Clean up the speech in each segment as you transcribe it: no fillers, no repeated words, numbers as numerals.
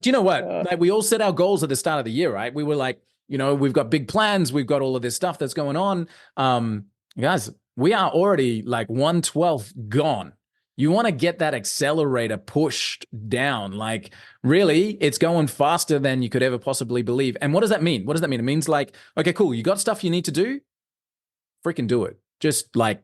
Do you know what? Uh, Like we all set our goals at the start of the year, right? We were like, we've got big plans, we've got all of this stuff that's going on. Guys, we are already like 1/12 gone. You want to get that accelerator pushed down. Like, really, it's going faster than you could ever possibly believe. And what does that mean? What does that mean? It means like, okay, cool, you got stuff you need to do, freaking do it. Just like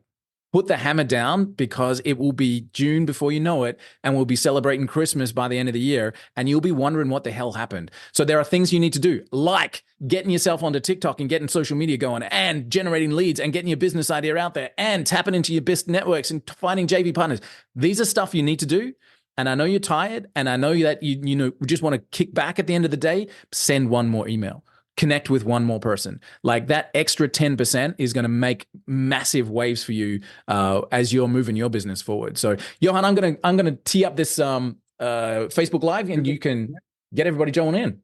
put the hammer down because it will be June before you know it, and we'll be celebrating Christmas by the end of the year, and you'll be wondering what the hell happened. So there are things you need to do, like getting yourself onto TikTok and getting social media going and generating leads and getting your business idea out there and tapping into your best networks and finding JV partners. These are stuff you need to do. And I know you're tired, and I know that you just want to kick back at the end of the day. Send one more email, connect with one more person. Like that extra 10% is going to make massive waves for you as you're moving your business forward. So Johan, I'm gonna tee up this Facebook Live, and you can get everybody joining in.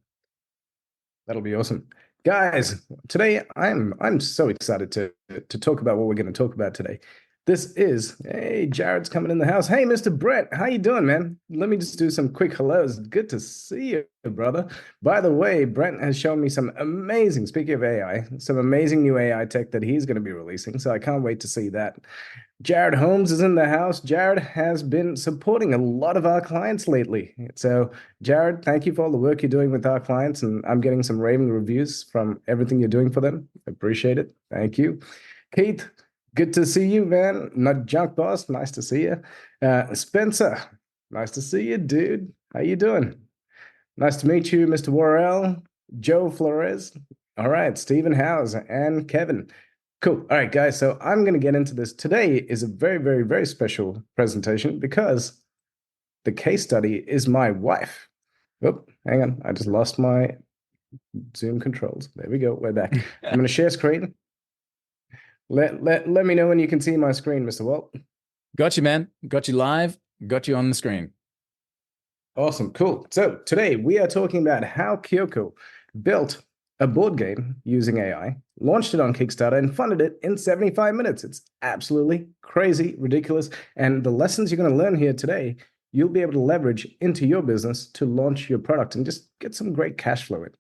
That'll be awesome. Guys, today I'm so excited to talk about what we're going to talk about today. This is, hey, Jared's coming in the house. Hey, Mr. Brett, how you doing, man? Let me just do some quick hellos. Good to see you, brother. By the way, Brent has shown me some amazing, speaking of AI, some amazing new AI tech that he's going to be releasing. So I can't wait to see that. Jared Holmes is in the house. Jared has been supporting a lot of our clients lately. So, Jared, thank you for all the work you're doing with our clients. And I'm getting some raving reviews from everything you're doing for them. Appreciate it. Thank you. Keith, good to see you, man. Not Junk Boss, nice to see you. Spencer, nice to see you, dude. How you doing? Nice to meet you, Mr. Worrell. Joe Flores. All right, Stephen Howes and Kevin. Cool. All right, guys. So I'm going to get into this. Today is a very, very, very special presentation because the case study is my wife. Oh, hang on. I just lost my Zoom controls. There we go. We're back. I'm going to share screen. Let me know when you can see my screen, Mr. Walt. Got you, man. Got you live. Got you on the screen. Awesome. Cool. So today we are talking about how Kyoko built a board game using AI, launched it on Kickstarter, and funded it in 75 minutes. It's absolutely crazy, ridiculous. And the lessons you're going to learn here today, you'll be able to leverage into your business to launch your product and just get some great cash flow in.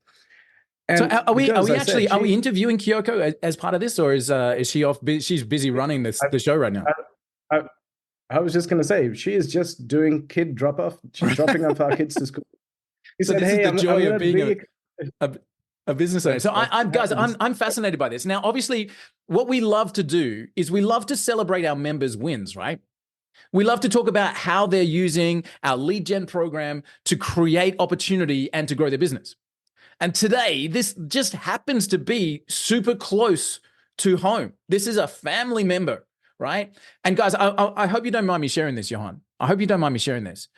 And so are we interviewing Kyoko as part of this, or is she off? She's busy running the show right now. I was just going to say, she is just doing kid drop off. She's dropping off our kids to school. He said, "Hey, the joy of being a business owner." So I'm fascinated by this. Now, obviously, what we love to do is we love to celebrate our members' wins, right? We love to talk about how they're using our lead gen program to create opportunity and to grow their business. And today, this just happens to be super close to home. This is a family member, right? And guys, I hope you don't mind me sharing this, Johan. I hope you don't mind me sharing this.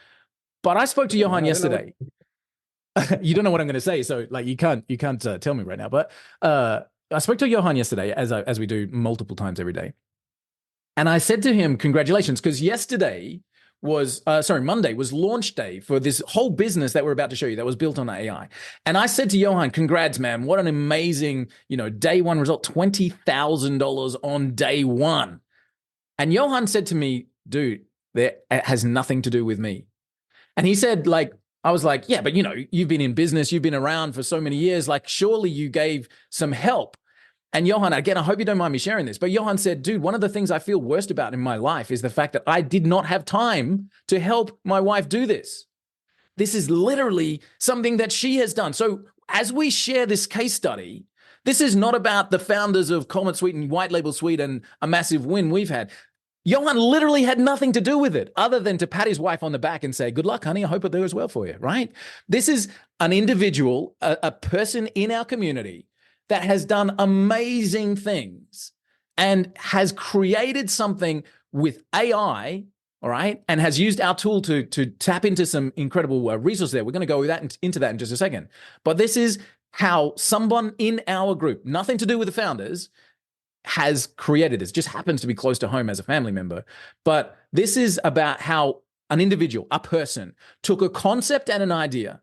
But I spoke to Johan yesterday. You don't know what I'm going to say, so like you can't tell me right now. But I spoke to Johan yesterday, as we do multiple times every day, and I said to him, "Congratulations," because Monday was launch day for this whole business that we're about to show you that was built on AI. And I said to Johan, "Congrats, man! What an amazing day one result, $20,000 on day one." And Johan said to me, "Dude, it has nothing to do with me." And he said, I was like, "Yeah, but you've been in business, you've been around for so many years, like surely you gave some help." And Johan, again, I hope you don't mind me sharing this, but Johan said, "Dude, one of the things I feel worst about in my life is the fact that I did not have time to help my wife do this. This is literally something that she has done." So as we share this case study, this is not about the founders of Comet Suite and White Label Suite and a massive win we've had. Johan literally had nothing to do with it other than to pat his wife on the back and say, "Good luck, honey. I hope it goes well for you," right? This is an individual, a person in our community that has done amazing things and has created something with AI, all right, and has used our tool to tap into some incredible resources there. We're going to go into that in just a second. But this is how someone in our group, nothing to do with the founders, has created this. Just happens to be close to home as a family member. But this is about how an individual, a person, took a concept and an idea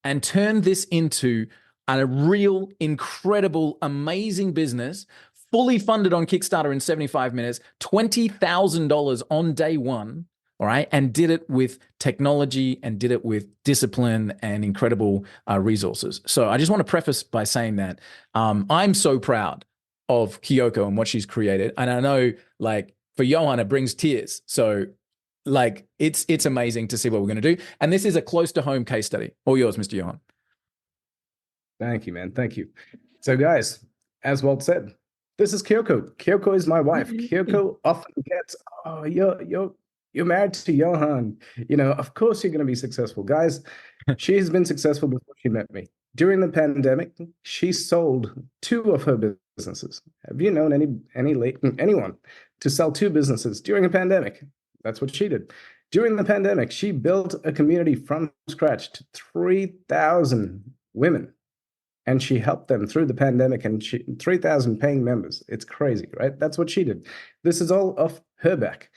and turned this into a real, incredible, amazing business, fully funded on Kickstarter in 75 minutes, $20,000 on day one, all right, and did it with technology and did it with discipline and incredible resources. So I just want to preface by saying that I'm so proud of Kyoko and what she's created. And I know, like, for Johan, it brings tears. So, like, it's amazing to see what we're going to do. And this is a close to home case study. All yours, Mr. Johan. Thank you, man. Thank you. So, guys, as Walt said, this is Kyoko. Kyoko is my wife. Kyoko often gets, oh, you're married to Johan. You know, of course you're going to be successful. Guys, she has been successful before she met me. During the pandemic, she sold 2 of her businesses. Have you known anyone to sell 2 businesses during a pandemic? That's what she did. During the pandemic, she built a community from scratch to 3,000 women. And she helped them through the pandemic, and 3,000 paying members. It's crazy, right? That's what she did. This is all off her back.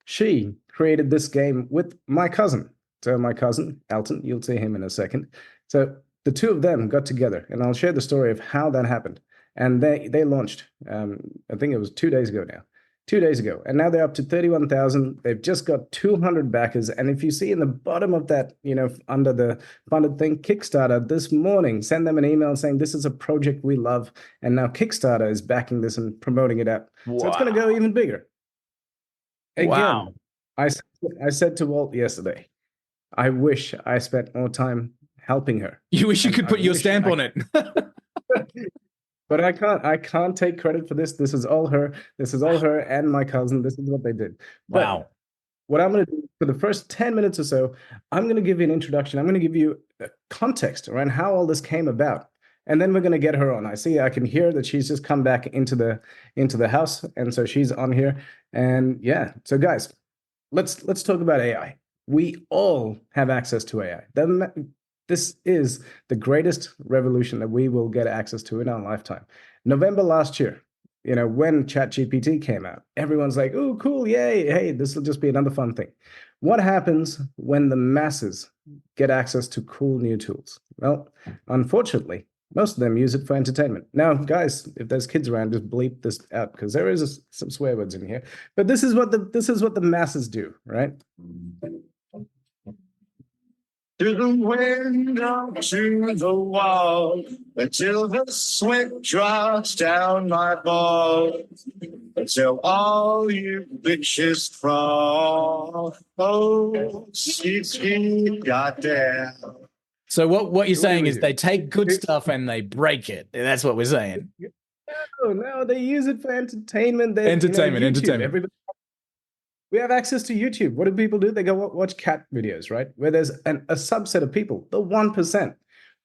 She created this game with my cousin. So my cousin, Elton, you'll see him in a second. So the 2 of them got together, and I'll share the story of how that happened. And they launched, I think it was 2 days ago now. 2 days ago. And now they're up to 31,000. They've just got 200 backers. And if you see in the bottom of that, you know, under the funded thing, Kickstarter, this morning, send them an email saying, this is a project we love. And now Kickstarter is backing this and promoting it out. Wow. So it's going to go even bigger. Again, wow. I said to Walt yesterday, I wish I spent more time helping her. You wish you could put your stamp on it. But I can't take credit for this. This is all her. This is all her and my cousin. This is what they did. But wow. What I'm going to do for the first 10 minutes or so, I'm going to give you an introduction. I'm going to give you a context around how all this came about. And then we're going to get her on. I can hear that she's just come back into the house. And so she's on here. And yeah, so guys, let's talk about AI. We all have access to AI. This is the greatest revolution that we will get access to in our lifetime. November last year, you know, when ChatGPT came out, everyone's like, oh, cool, yay, hey, this will just be another fun thing. What happens when the masses get access to cool new tools? Well, unfortunately, most of them use it for entertainment. Now, guys, if there's kids around, just bleep this out because there is some swear words in here. But this is what the masses do, right? To the window, to the wall, until the sweat drops down my balls, until all you bitches fall. Oh, sweet goddamn. So what you're saying is they take good stuff and they break it. That's what we're saying. No, they use it for entertainment. Entertainment. Everybody. We have access to YouTube. What do people do? They go watch cat videos, right? Where there's a subset of people, the 1%,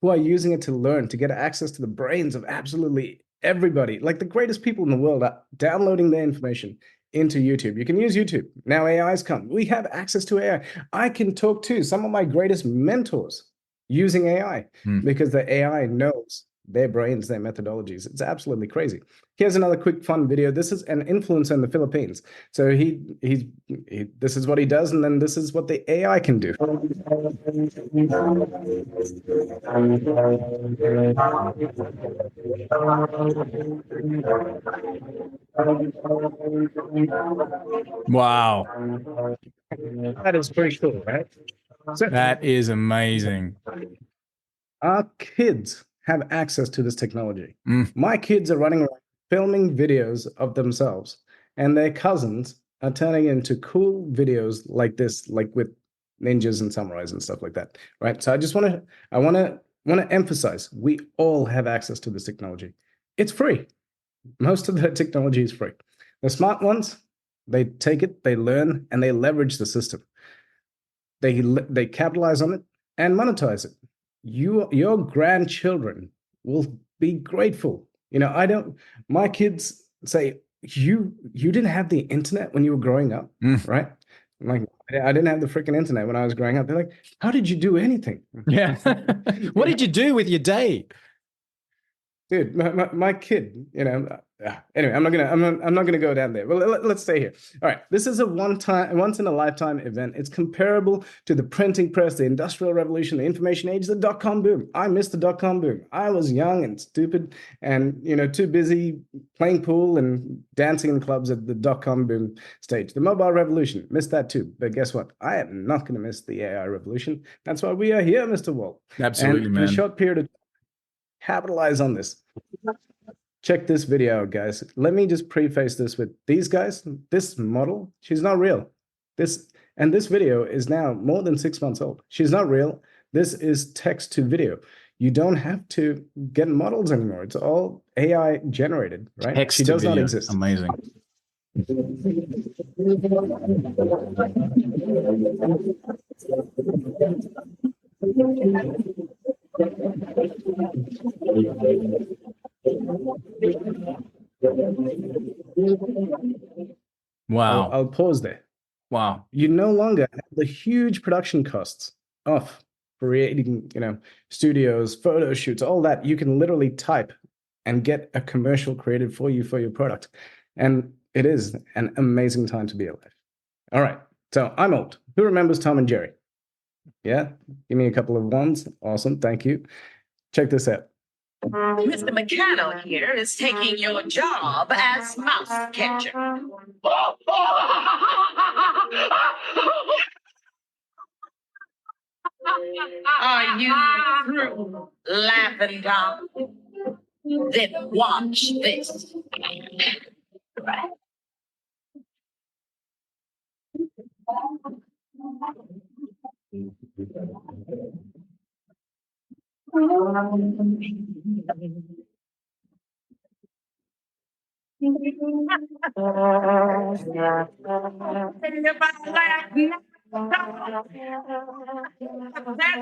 who are using it to learn, to get access to the brains of absolutely everybody. Like the greatest people in the world are downloading their information into YouTube. You can use YouTube. Now AI's come. We have access to AI. I can talk to some of my greatest mentors using AI because the AI knows their brains, their methodologies. It's absolutely crazy. Here's another quick fun video. This is an influencer in the Philippines. So he this is what he does, and then this is what the AI can do. Wow. That is pretty cool, right? So, that is amazing. Our kids have access to this technology. My kids are running around filming videos of themselves, and their cousins are turning into cool videos like this, like with ninjas and samurais and stuff like that, right? So I want to emphasize, we all have access to this technology. It's free. Most of the technology is free. The smart ones, they take it, they learn, and they leverage the system. They capitalize on it and monetize it. Your grandchildren will be grateful. You know, my kids say, you didn't have the internet when you were growing up, right? I'm like, I didn't have the freaking internet when I was growing up. They're like, how did you do anything? Yeah. What did you do with your day? Dude, my kid, you know, Anyway, I'm not gonna go down there. Well, let's stay here. All right, this is a once in a lifetime event. It's comparable to the printing press, the industrial revolution, the information age, the dot-com boom. I missed the dot-com boom. I was young and stupid and too busy playing pool and dancing in clubs at the dot-com boom stage. The mobile revolution, missed that too. But guess what? I am not gonna miss the AI revolution. That's why we are here, Mr. Walt. Absolutely, and man. In a short period of capitalize on this. Check this video out, guys. Let me just preface this with these guys. This model, she's not real. This video is now more than 6 months old. She's not real. This is text to video. You don't have to get models anymore. It's all AI generated, right? Text she to does video. not exist. Amazing. Wow. I'll pause there. Wow. You no longer have the huge production costs of creating, studios, photo shoots, all that. You can literally type and get a commercial created for you for your product. And it is an amazing time to be alive. All right. So I'm old. Who remembers Tom and Jerry? Yeah? Give me a couple of ones. Awesome. Thank you. Check this out. Mr. McCannell here is taking your job as mouse catcher. Are you through laughing, Tom? Then watch this. That's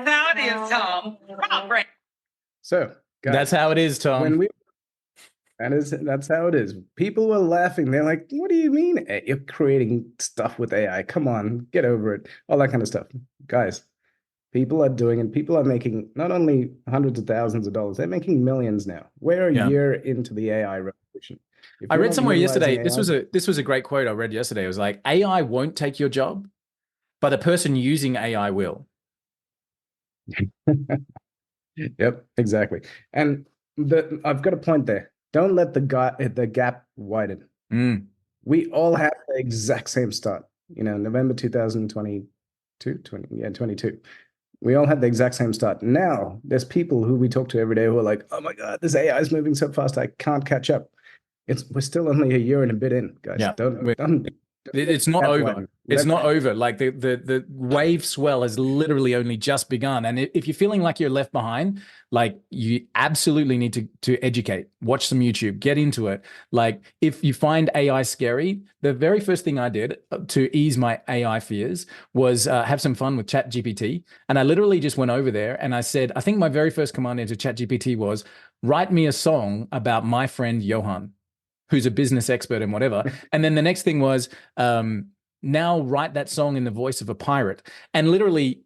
how it is, Tom. Come on, Brent. So, guys, That's how it is, Tom. That's how it is. People were laughing. They're like, "What do you mean you're creating stuff with AI? Come on, get over it." All that kind of stuff. Guys, people are doing it. People are making not only hundreds of thousands of dollars, they're making millions now. We're a year into the AI revolution. I read somewhere yesterday, AI, this was a great quote I read yesterday. It was like, AI won't take your job, but the person using AI will. Yep, exactly. And I've got a point there. Don't let the gap widen. We all have the exact same start. November 2022, 22. We all had the exact same start. Now there's people who we talk to every day who are like, "Oh my God, this AI is moving so fast, I can't catch up." We're still only a year and a bit in, guys. Yeah. Don't It's not over. It's not over. Like the wave swell has literally only just begun. And if you're feeling like you're left behind, like you absolutely need to educate, watch some YouTube, get into it. Like if you find AI scary, the very first thing I did to ease my AI fears was have some fun with ChatGPT. And I literally just went over there and I said, I think my very first command into ChatGPT was, write me a song about my friend Johan, who's a business expert and whatever. And then the next thing was, now write that song in the voice of a pirate. And literally,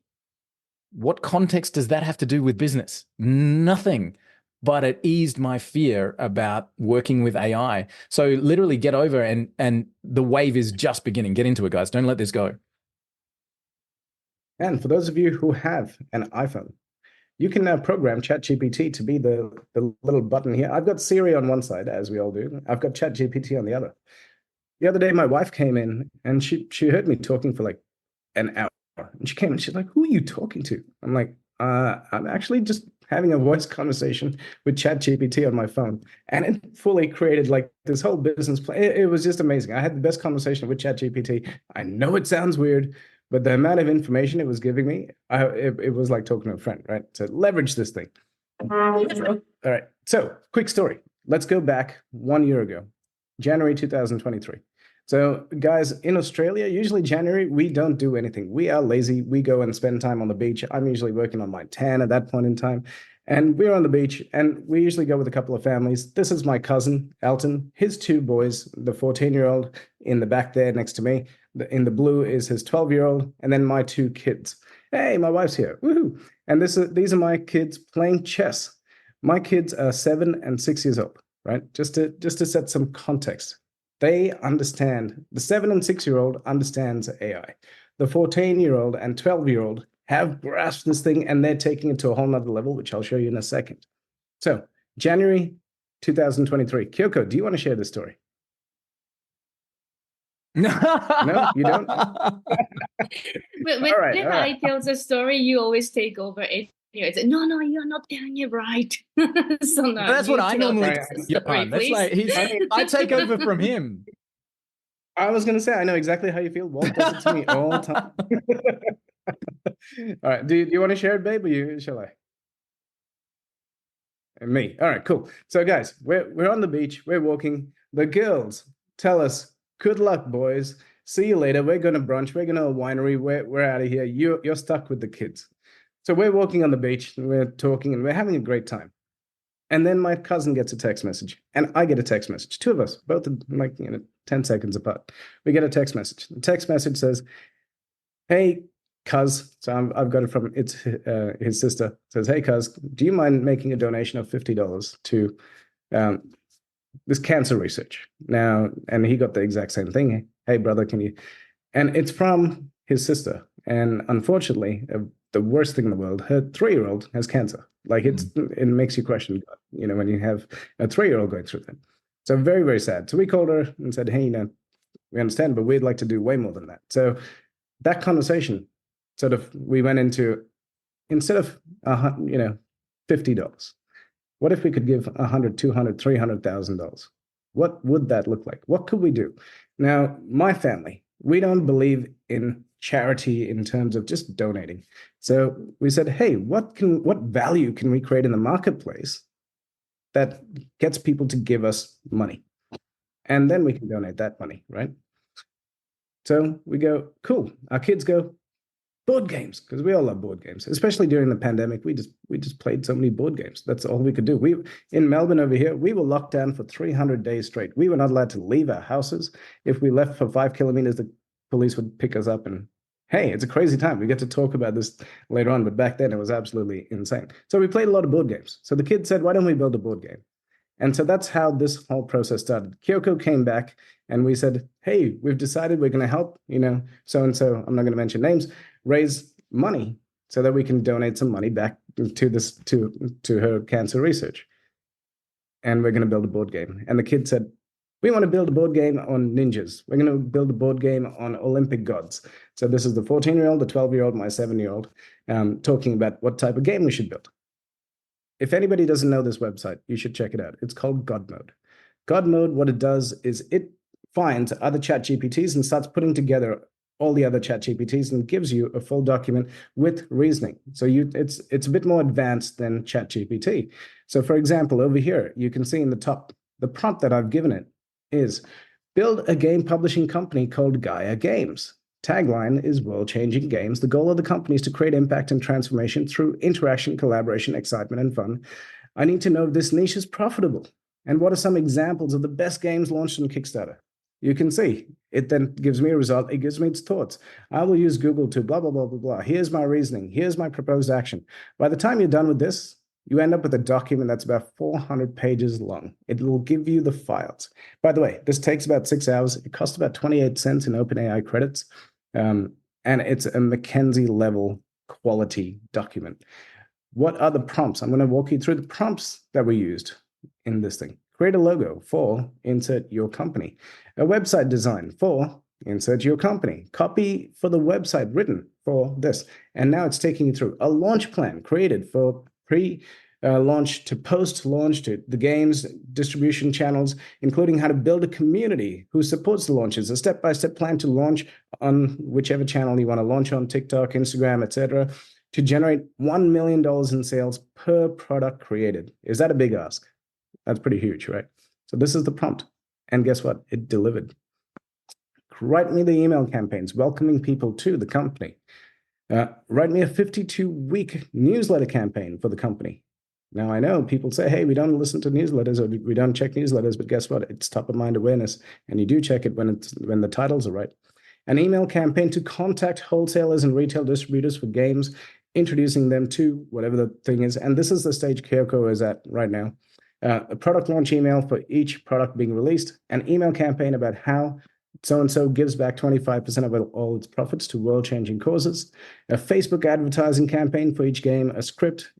what context does that have to do with business? Nothing. But it eased my fear about working with AI. So literally get over and the wave is just beginning. Get into it, guys. Don't let this go. And for those of you who have an iPhone, you can now program ChatGPT to be the little button here. I've got Siri on one side, as we all do. I've got ChatGPT on the other. The other day, my wife came in and she heard me talking for like an hour. And she came and she's like, "Who are you talking to?" I'm like, I'm actually just having a voice conversation with ChatGPT on my phone. And it fully created like this whole business plan. It was just amazing. I had the best conversation with ChatGPT. I know it sounds weird, but the amount of information it was giving me, it was like talking to a friend, right? So leverage this thing. All right. So quick story. Let's go back 1 year ago, January 2023. So guys, in Australia, usually January, we don't do anything. We are lazy. We go and spend time on the beach. I'm usually working on my tan at that point in time. And we're on the beach and we usually go with a couple of families. This is my cousin, Elton, his two boys, the 14-year-old in the back there next to me. In the blue is his 12-year-old, and then my two kids. Hey, my wife's here. Woohoo. And these are my kids playing chess. My kids are 7 and 6 years old. right? Just to set some context. They understand, the 7 and 6-year-old understands AI. The 14-year-old and 12-year-old have grasped this thing, and they're taking it to a whole nother level, which I'll show you in a second. So January 2023. Kyoko, do you want to share this story? No, you don't? When All right. I tell the story, you always take over it. It's no, you're not telling it right. So no, That's what I normally Right. do. story, That's please. like I take over from him. I was going to say, I know exactly how you feel. Walt does it to me all the time. All right. Do you want to share it, babe, or shall I? And me. All right, cool. So guys, we're on the beach, we're walking. The girls tell us, good luck, boys. See you later. We're going to brunch. We're going to a winery. We're out of here. You're stuck with the kids. So we're walking on the beach, and we're talking, and we're having a great time. And then my cousin gets a text message, and I get a text message. Two of us, both like 10 seconds apart. We get a text message. The text message says, "Hey, cuz," so I've got it from his sister. It says, "Hey, cuz, do you mind making a donation of $50 to this cancer research?" Now, and he got the exact same thing. "Hey, brother, can you?" And it's from his sister. And unfortunately, the worst thing in the world, her 3-year-old has cancer. Like it makes you question, when you have a 3-year-old going through that. So very, very sad. So we called her and said, "Hey, we understand, but we'd like to do way more than that." So that conversation sort of, we went into, instead of $50, what if we could give $100, $200, $300,000? What would that look like? What could we do? Now, my family, we don't believe in charity in terms of just donating. So we said, hey, what value can we create in the marketplace that gets people to give us money? And then we can donate that money, right? So we go, cool. Our kids go, board games, because we all love board games, especially during the pandemic. We just played so many board games. That's all we could do. We in Melbourne over here, we were locked down for 300 days straight. We were not allowed to leave our houses. If we left for 5 kilometers, the police would pick us up, and hey, it's a crazy time. We get to talk about this later on, but back then it was absolutely insane. So we played a lot of board games. So the kids said, why don't we build a board game? And so that's how this whole process started. Kyoko came back and we said, hey, we've decided we're going to help, so-and-so, I'm not going to mention names, raise money so that we can donate some money back to this, to her cancer research. And we're going to build a board game. And the kid said, we want to build a board game on ninjas. We're going to build a board game on Olympic gods. So this is the 14-year-old, the 12-year-old, my 7-year-old, talking about what type of game we should build. If anybody doesn't know this website, you should check it out. It's called God Mode. God Mode, what it does is it finds other chat GPTs and starts putting together all the other chat GPTs and gives you a full document with reasoning. So it's a bit more advanced than chat GPT. So for example, over here, you can see in the top, the prompt that I've given it is build a game publishing company called Gaia Games. Tagline is world-changing games. The goal of the company is to create impact and transformation through interaction, collaboration, excitement, and fun. I need to know if this niche is profitable. And what are some examples of the best games launched on Kickstarter? You can see it then gives me a result. It gives me its thoughts. I will use Google to blah, blah, blah, blah, blah. Here's my reasoning. Here's my proposed action. By the time you're done with this, you end up with a document that's about 400 pages long. It will give you the files. By the way, this takes about 6 hours. It costs about 28 cents in OpenAI credits. And it's a McKinsey level quality document. What are the prompts? I'm going to walk you through the prompts that we used in this thing. Create a logo for insert your company. A website design for insert your company. Copy for the website written for this. And now it's taking you through a launch plan created for pre-launch to post-launch to the game's distribution channels, including how to build a community who supports the launches, a step-by-step plan to launch on whichever channel you want to launch on, TikTok, Instagram, etc., to generate $1 million in sales per product created. Is that a big ask? That's pretty huge, right? So this is the prompt. And guess what? It delivered. Write me the email campaigns, welcoming people to the company. Write me a 52-week newsletter campaign for the company. Now, I know people say, hey, we don't listen to newsletters or we don't check newsletters, but guess what? It's top of mind awareness, and you do check it when the titles are right. An email campaign to contact wholesalers and retail distributors for games, introducing them to whatever the thing is. And this is the stage Kyoko is at right now. a product launch email for each product being released, an email campaign about how so-and-so gives back 25% of all its profits to world-changing causes, a Facebook advertising campaign for each game, a script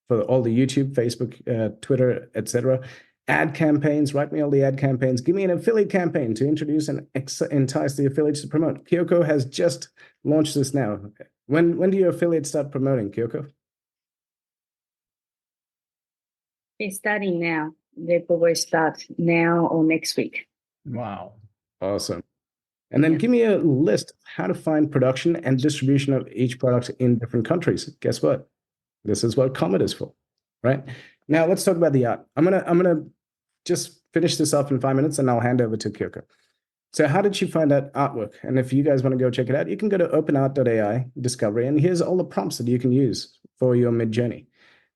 for all the YouTube, Facebook, Twitter, etc., ad campaigns, write me all the ad campaigns, give me an affiliate campaign to introduce and entice the affiliates to promote. Kyoko has just launched this now. When do your affiliates start promoting, Kyoko? It's starting now. They probably start now or next week. Wow. Awesome. And then give me a list of how to find production and distribution of each product in different countries. Guess what? This is what Comet is for, right? Now let's talk about the art. I'm gonna just finish this off in 5 minutes, and I'll hand over to Kyoko. So how did she find that artwork? And if you guys want to go check it out, you can go to openart.ai discovery, and here's all the prompts that you can use for your mid-journey.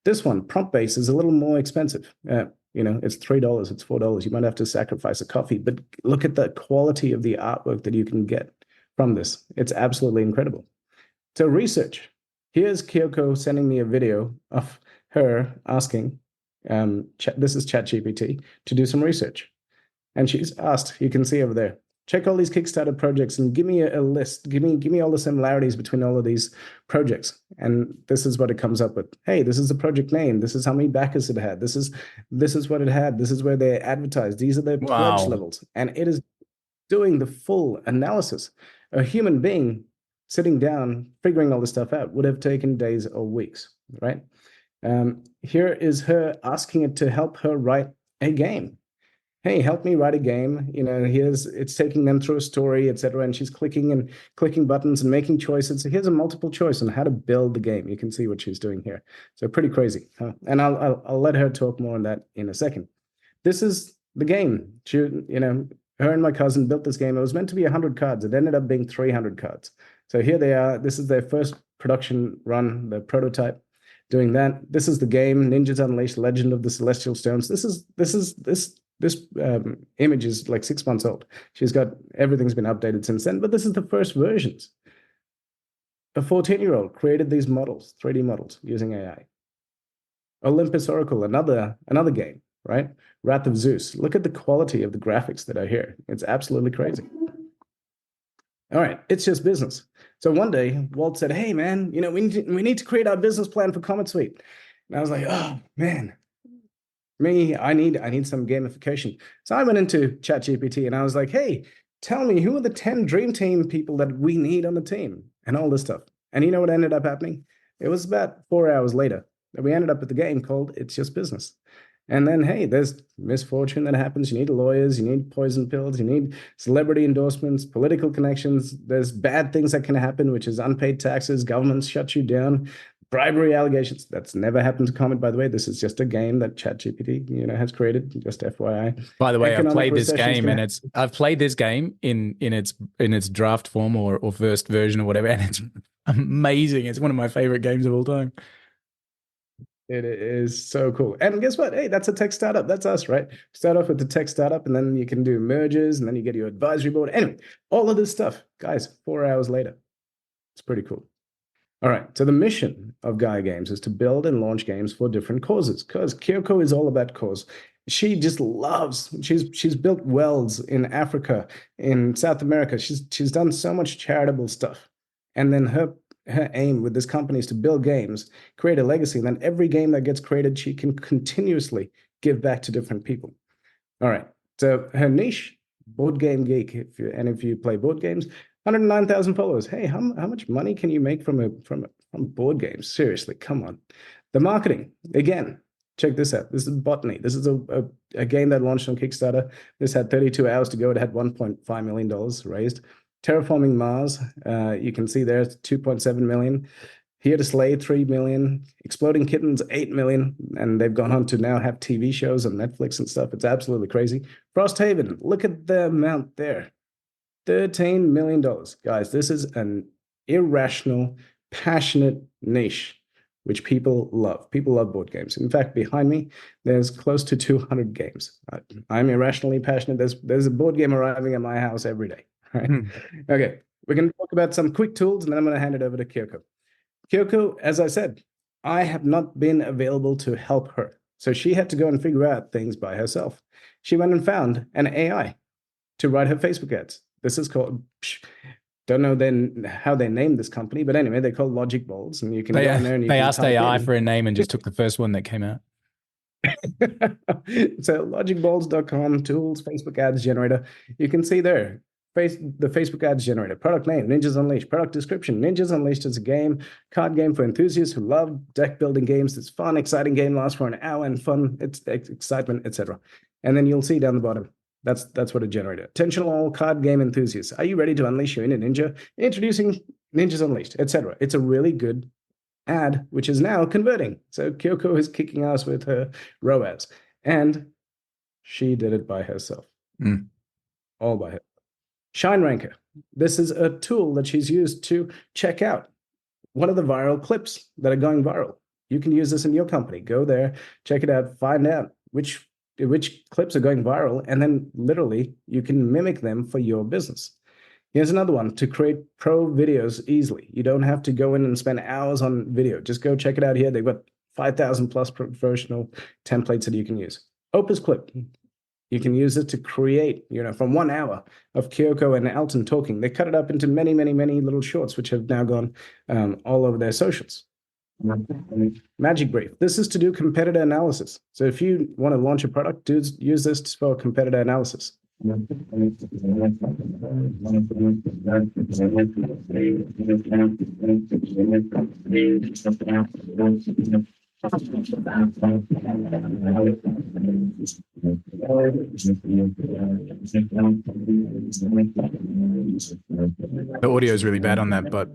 This one, prompt base, is a little more expensive. It's $3, it's $4. You might have to sacrifice a coffee, but look at the quality of the artwork that you can get from this. It's absolutely incredible. So research. Here's Kyoko sending me a video of her asking, this is ChatGPT, to do some research. And she's asked, you can see over there, check all these Kickstarter projects and give me a list. Give me all the similarities between all of these projects. And this is what it comes up with. Hey, this is the project name. This is how many backers it had. This is what it had. This is where they advertised. These are the pledge levels. And it is doing the full analysis. A human being sitting down, figuring all this stuff out would have taken days or weeks, right? Here is her asking it to help her write a game. Hey, help me write a game. It's taking them through a story, etc. And she's clicking buttons and making choices. So here's a multiple choice on how to build the game. You can see what she's doing here. So pretty crazy. And I'll let her talk more on that in a second. This is the game. Her and my cousin built this game. It was meant to be 100 cards. It ended up being 300 cards. So here they are. This is their first production run, the prototype, doing that. This is the game, Ninjas Unleashed, Legend of the Celestial Stones. This image is like 6 months old. Everything's been updated since then, but this is the first versions. A 14-year-old created these models, 3D models, using AI. Olympus Oracle, another game, right? Wrath of Zeus. Look at the quality of the graphics that are here. It's absolutely crazy. All right, it's just business. So one day, Walt said, hey, man, we need to create our business plan for Comet Suite. And I was like, oh, man. I need some gamification. So I went into ChatGPT and I was like, hey, tell me, who are the 10 dream team people that we need on the team and all this stuff. And you know what ended up happening? It was about 4 hours later that we ended up with the game called It's Just Business. And then, hey, there's misfortune that happens. You need lawyers, you need poison pills, you need celebrity endorsements, political connections. There's bad things that can happen, which is unpaid taxes, governments shut you down, bribery allegations. That's never happened to Comet, by the way. This is just a game that ChatGPT, has created. Just FYI. By the way, I've played this game, and I've played this game in its draft form or first version or whatever, and it's amazing. It's one of my favorite games of all time. It is so cool. And guess what? Hey, that's a tech startup. That's us, right? Start off with the tech startup, and then you can do mergers, and then you get your advisory board. Anyway, all of this stuff, guys, 4 hours later. It's pretty cool. All right, so the mission of Gaia Games is to build and launch games for different causes, because Kyoko is all about cause. She just loves, she's built wells in Africa, in South America. She's done so much charitable stuff. And then her aim with this company is to build games, create a legacy, and then every game that gets created, she can continuously give back to different people. All right, so her niche, board game geek, if you play board games, 109,000 followers. Hey, how much money can you make from board games? Seriously, come on. The marketing, again, check this out. This is Botany. This is a game that launched on Kickstarter. This had 32 hours to go. It had $1.5 million raised. Terraforming Mars, you can see there, 2.7 million. Here to Slay, 3 million. Exploding Kittens, 8 million. And they've gone on to now have TV shows on Netflix and stuff. It's absolutely crazy. Frosthaven, look at the amount there. $13 million. Guys, this is an irrational, passionate niche, which people love. People love board games. In fact, behind me, there's close to 200 games. I'm irrationally passionate. There's a board game arriving at my house every day. Right? Okay, we're going to talk about some quick tools, and then I'm going to hand it over to Kyoko. Kyoko, as I said, I have not been available to help her. So she had to go and figure out things by herself. She went and found an AI to write her Facebook ads. This is called, don't know then how they named this company, but anyway, they're called Logic Bolds, and you can go in there and you they can asked type AI in. for a name and just took the first one that came out. So logicbolds.com, tools, Facebook ads generator. You can see there, the Facebook ads generator, product name, Ninjas Unleashed, product description. Ninjas Unleashed is a game, card game for enthusiasts who love deck building games. It's fun, exciting game, lasts for an hour and fun, it's excitement, etc. And then you'll see down the bottom, that's what it generated. Attention all card game enthusiasts. Are you ready to unleash your inner ninja? Introducing Ninjas Unleashed, etc. It's a really good ad, which is now converting. So Kyoko is kicking ass with her ROAS. And she did it by herself. All by her. Shine Ranker. This is a tool that she's used to check out what are the viral clips that are going viral. You can use this in your company. Go there, check it out, find out which clips are going viral, and then literally you can mimic them for your business. Here's another one to create pro videos easily. You don't have to go in and spend hours on video. Just go check it out here. They've got 5,000 plus professional templates that you can use. Opus Clip. You can use it to create, from 1 hour of Kyoko and Elton talking. They cut it up into many, many, many little shorts, which have now gone all over their socials. Magic Brief. This is to do competitor analysis. So if you want to launch a product, use this for competitor analysis. The audio is really bad on that, but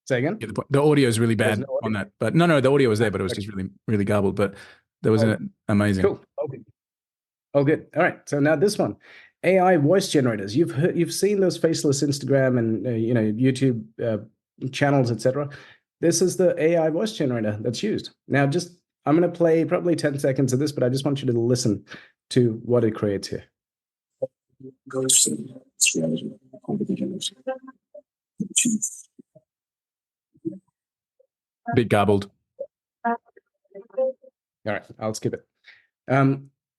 say again. Yeah, the audio is really bad on that, but no, the audio was there, but it was just really, really garbled. But there was an amazing. Cool. Okay. Oh, good. All right. So now this one, AI voice generators. You've seen those faceless Instagram and YouTube channels, etc. This is the AI voice generator that's used. Now, I'm going to play probably 10 seconds of this, but I just want you to listen to what it creates here. Bit garbled. All right, I'll skip it.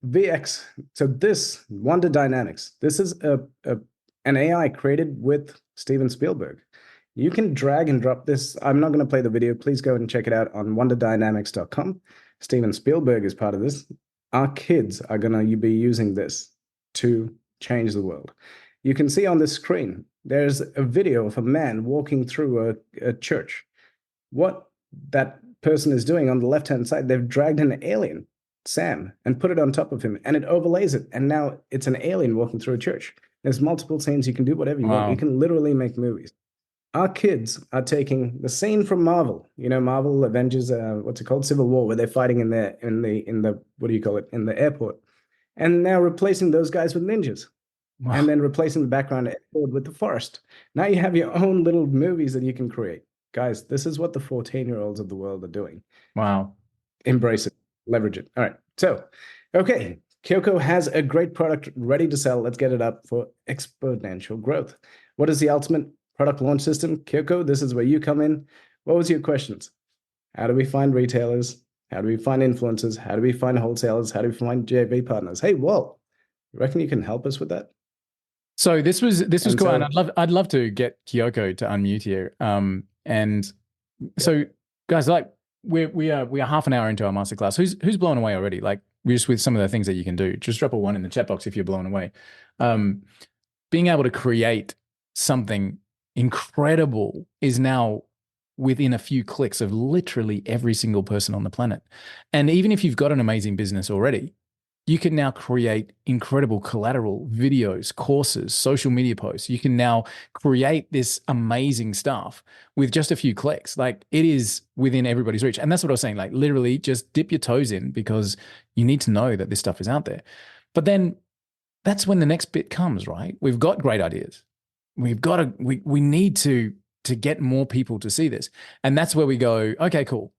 VX. So this Wonder Dynamics. This is an AI created with Steven Spielberg. You can drag and drop this. I'm not going to play the video. Please go and check it out on wonderdynamics.com. Steven Spielberg is part of this. Our kids are going to be using this to change the world. You can see on this screen, there's a video of a man walking through a church. What that person is doing on the left-hand side, they've dragged an alien, Sam, and put it on top of him, and it overlays it. And now it's an alien walking through a church. There's multiple scenes. You can do whatever you want. You can literally make movies. Our kids are taking the scene from Marvel, Marvel Avengers, what's it called? Civil War, where they're fighting in the what do you call it? In the airport. And now replacing those guys with ninjas. Wow. And then replacing the background with the forest. Now you have your own little movies that you can create. Guys, this is what the 14-year-olds of the world are doing. Wow. Embrace it. Leverage it. All right. So, okay. Kyoko has a great product ready to sell. Let's get it up for exponential growth. What is the ultimate product launch system? Kyoko, this is where you come in. What was your questions? How do we find retailers? How do we find influencers? How do we find wholesalers? How do we find JV partners? Hey, Walt, you reckon you can help us with that? So this was cool, and I'd love to get Kyoko to unmute here. And so guys, like we are half an hour into our masterclass. Who's blown away already? Like just with some of the things that you can do. Just drop a 1 in the chat box if you're blown away. Being able to create something incredible is now within a few clicks of literally every single person on the planet. And even if you've got an amazing business already, you can now create incredible collateral, videos, courses, social media posts. You can now create this amazing stuff with just a few clicks. Like it is within everybody's reach. And that's what I was saying, like literally just dip your toes in because you need to know that this stuff is out there. But then that's when the next bit comes, right? We've got great ideas. We've got to, we need to get more people to see this. And that's where we go, okay, cool.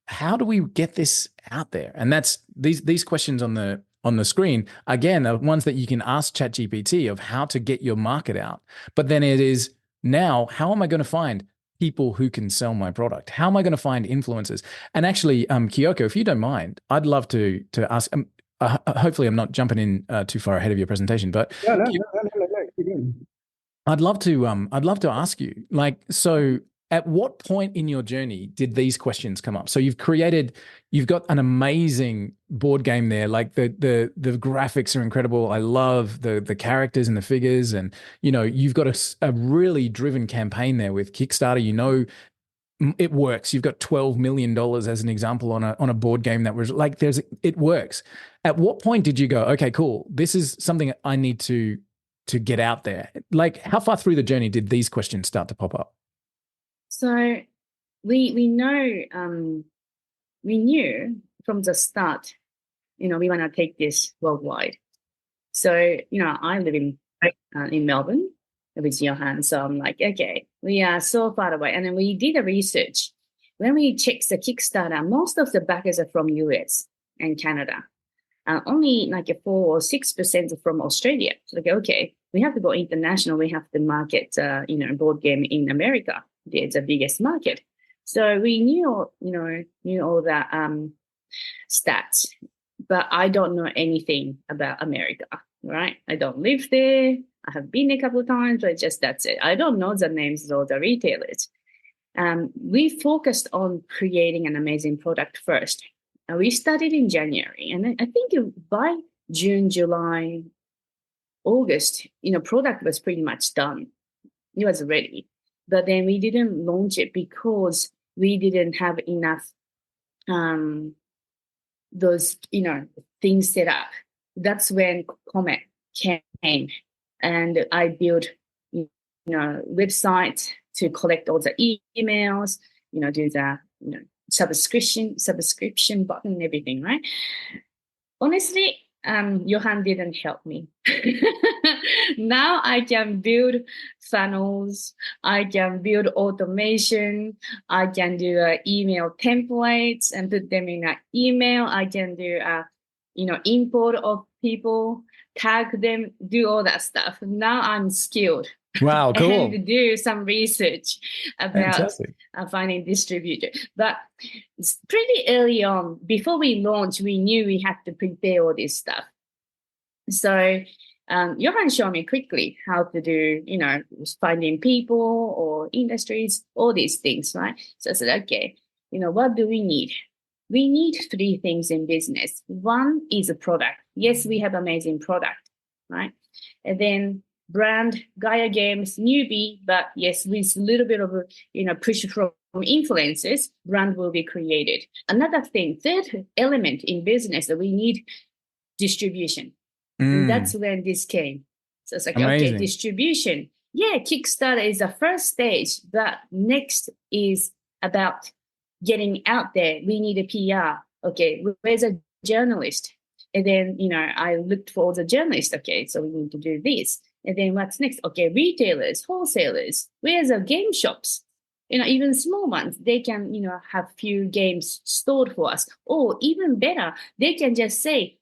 How do we get this out there? And that's these questions on the screen, again, are ones that you can ask ChatGPT of how to get your market out. But then it is now, how am I going to find people who can sell my product? How am I going to find influencers? And actually, Kyoko, if you don't mind, I'd love to ask. Hopefully, I'm not jumping in too far ahead of your presentation, but No. Keep going. I'd love to ask you, like, so at what point in your journey did these questions come up? So you've got an amazing board game there. Like the graphics are incredible. I love the characters and the figures, and you've got a really driven campaign there with Kickstarter. It works. You've got $12 million as an example on a board game that was like, it works. At what point did you go, okay, cool, this is something I need to get out there? Like, how far through the journey did these questions start to pop up? So we know we knew from the start, we want to take this worldwide. So I live in Melbourne with Johan, so I'm like, okay, we are so far away. And then we did a research. When we checked the Kickstarter, most of the backers are from US and Canada. Only like 4 or 6% are from Australia. So like, okay, we have to go international. We have to market, board game in America. It's the biggest market. So we knew all the stats, but I don't know anything about America, right? I don't live there. I have been a couple of times, but that's it. I don't know the names of the retailers. We focused on creating an amazing product first. We started in January, and I think by June, July, August, product was pretty much done. It was ready, but then we didn't launch it because we didn't have enough those things set up. That's when Comet came, and I built website to collect all the emails, do the subscription button and everything, right? Honestly, Johan didn't help me. Now I can build funnels, I can build automation, I can do email templates and put them in an email. I can do import of people, tag them, do all that stuff. Now I'm skilled. Wow, cool. And do some research about finding distributor. But it's pretty early on, before we launched, we knew we had to prepare all this stuff. So Johan showed me quickly how to do, finding people or industries, all these things, right? So I said, okay, what do we need? We need 3 things in business. One is a product. Yes, we have amazing product, right? And then brand, Gaia Games, newbie, but yes, with a little bit of push from influencers, brand will be created. Another thing, third element in business that we need distribution. And that's when this came. So it's like, amazing. Okay, distribution. Yeah, Kickstarter is the first stage, but next is about getting out there. We need a PR. Okay, where's a journalist? And then, I looked for all the journalists. Okay, so we need to do this. And then what's next? Okay, retailers, wholesalers, where's the game shops? Even small ones, they can, have few games stored for us. Or even better, they can just say,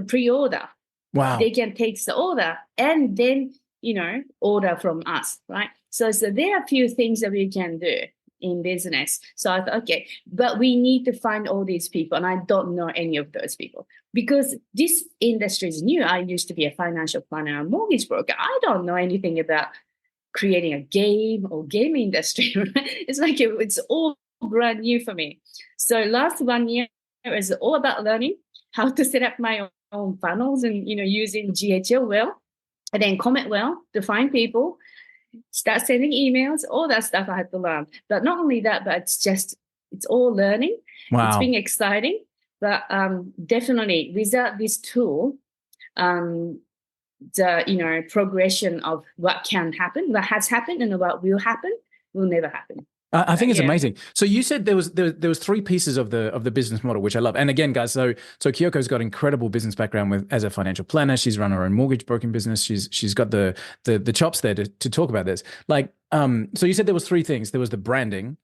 pre-order. Wow. They can take the order and then, order from us, right? So there are a few things that we can do in business. So I thought, okay, but we need to find all these people. And I don't know any of those people because this industry is new. I used to be a financial planner and mortgage broker. I don't know anything about creating a game or game industry. It's like it's all brand new for me. So last 1 year was all about learning how to set up my own funnels and, using GHL well, and then Comet well to find people, start sending emails, all that stuff I had to learn. But not only that, but it's all learning. Wow. It's been exciting. But definitely without this tool, the progression of what can happen, what has happened and what will happen will never happen. I think it's amazing. So you said there was 3 pieces of the business model, which I love. And again, guys, so Kyoko's got incredible business background as a financial planner. She's run her own mortgage broking business. She's got the chops there to talk about this. Like, so you said there was 3 things. There was the branding,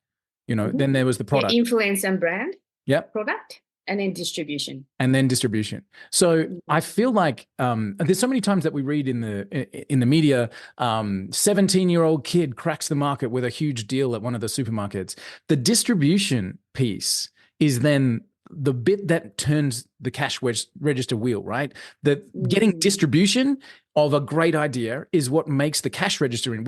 then there was the product, influence and brand. Yep. Product. And then distribution. And then distribution. So I feel like there's so many times that we read in the media, 17-year-old kid cracks the market with a huge deal at one of the supermarkets. The distribution piece is then the bit that turns the cash register wheel, right? That getting distribution of a great idea is what makes the cash register in.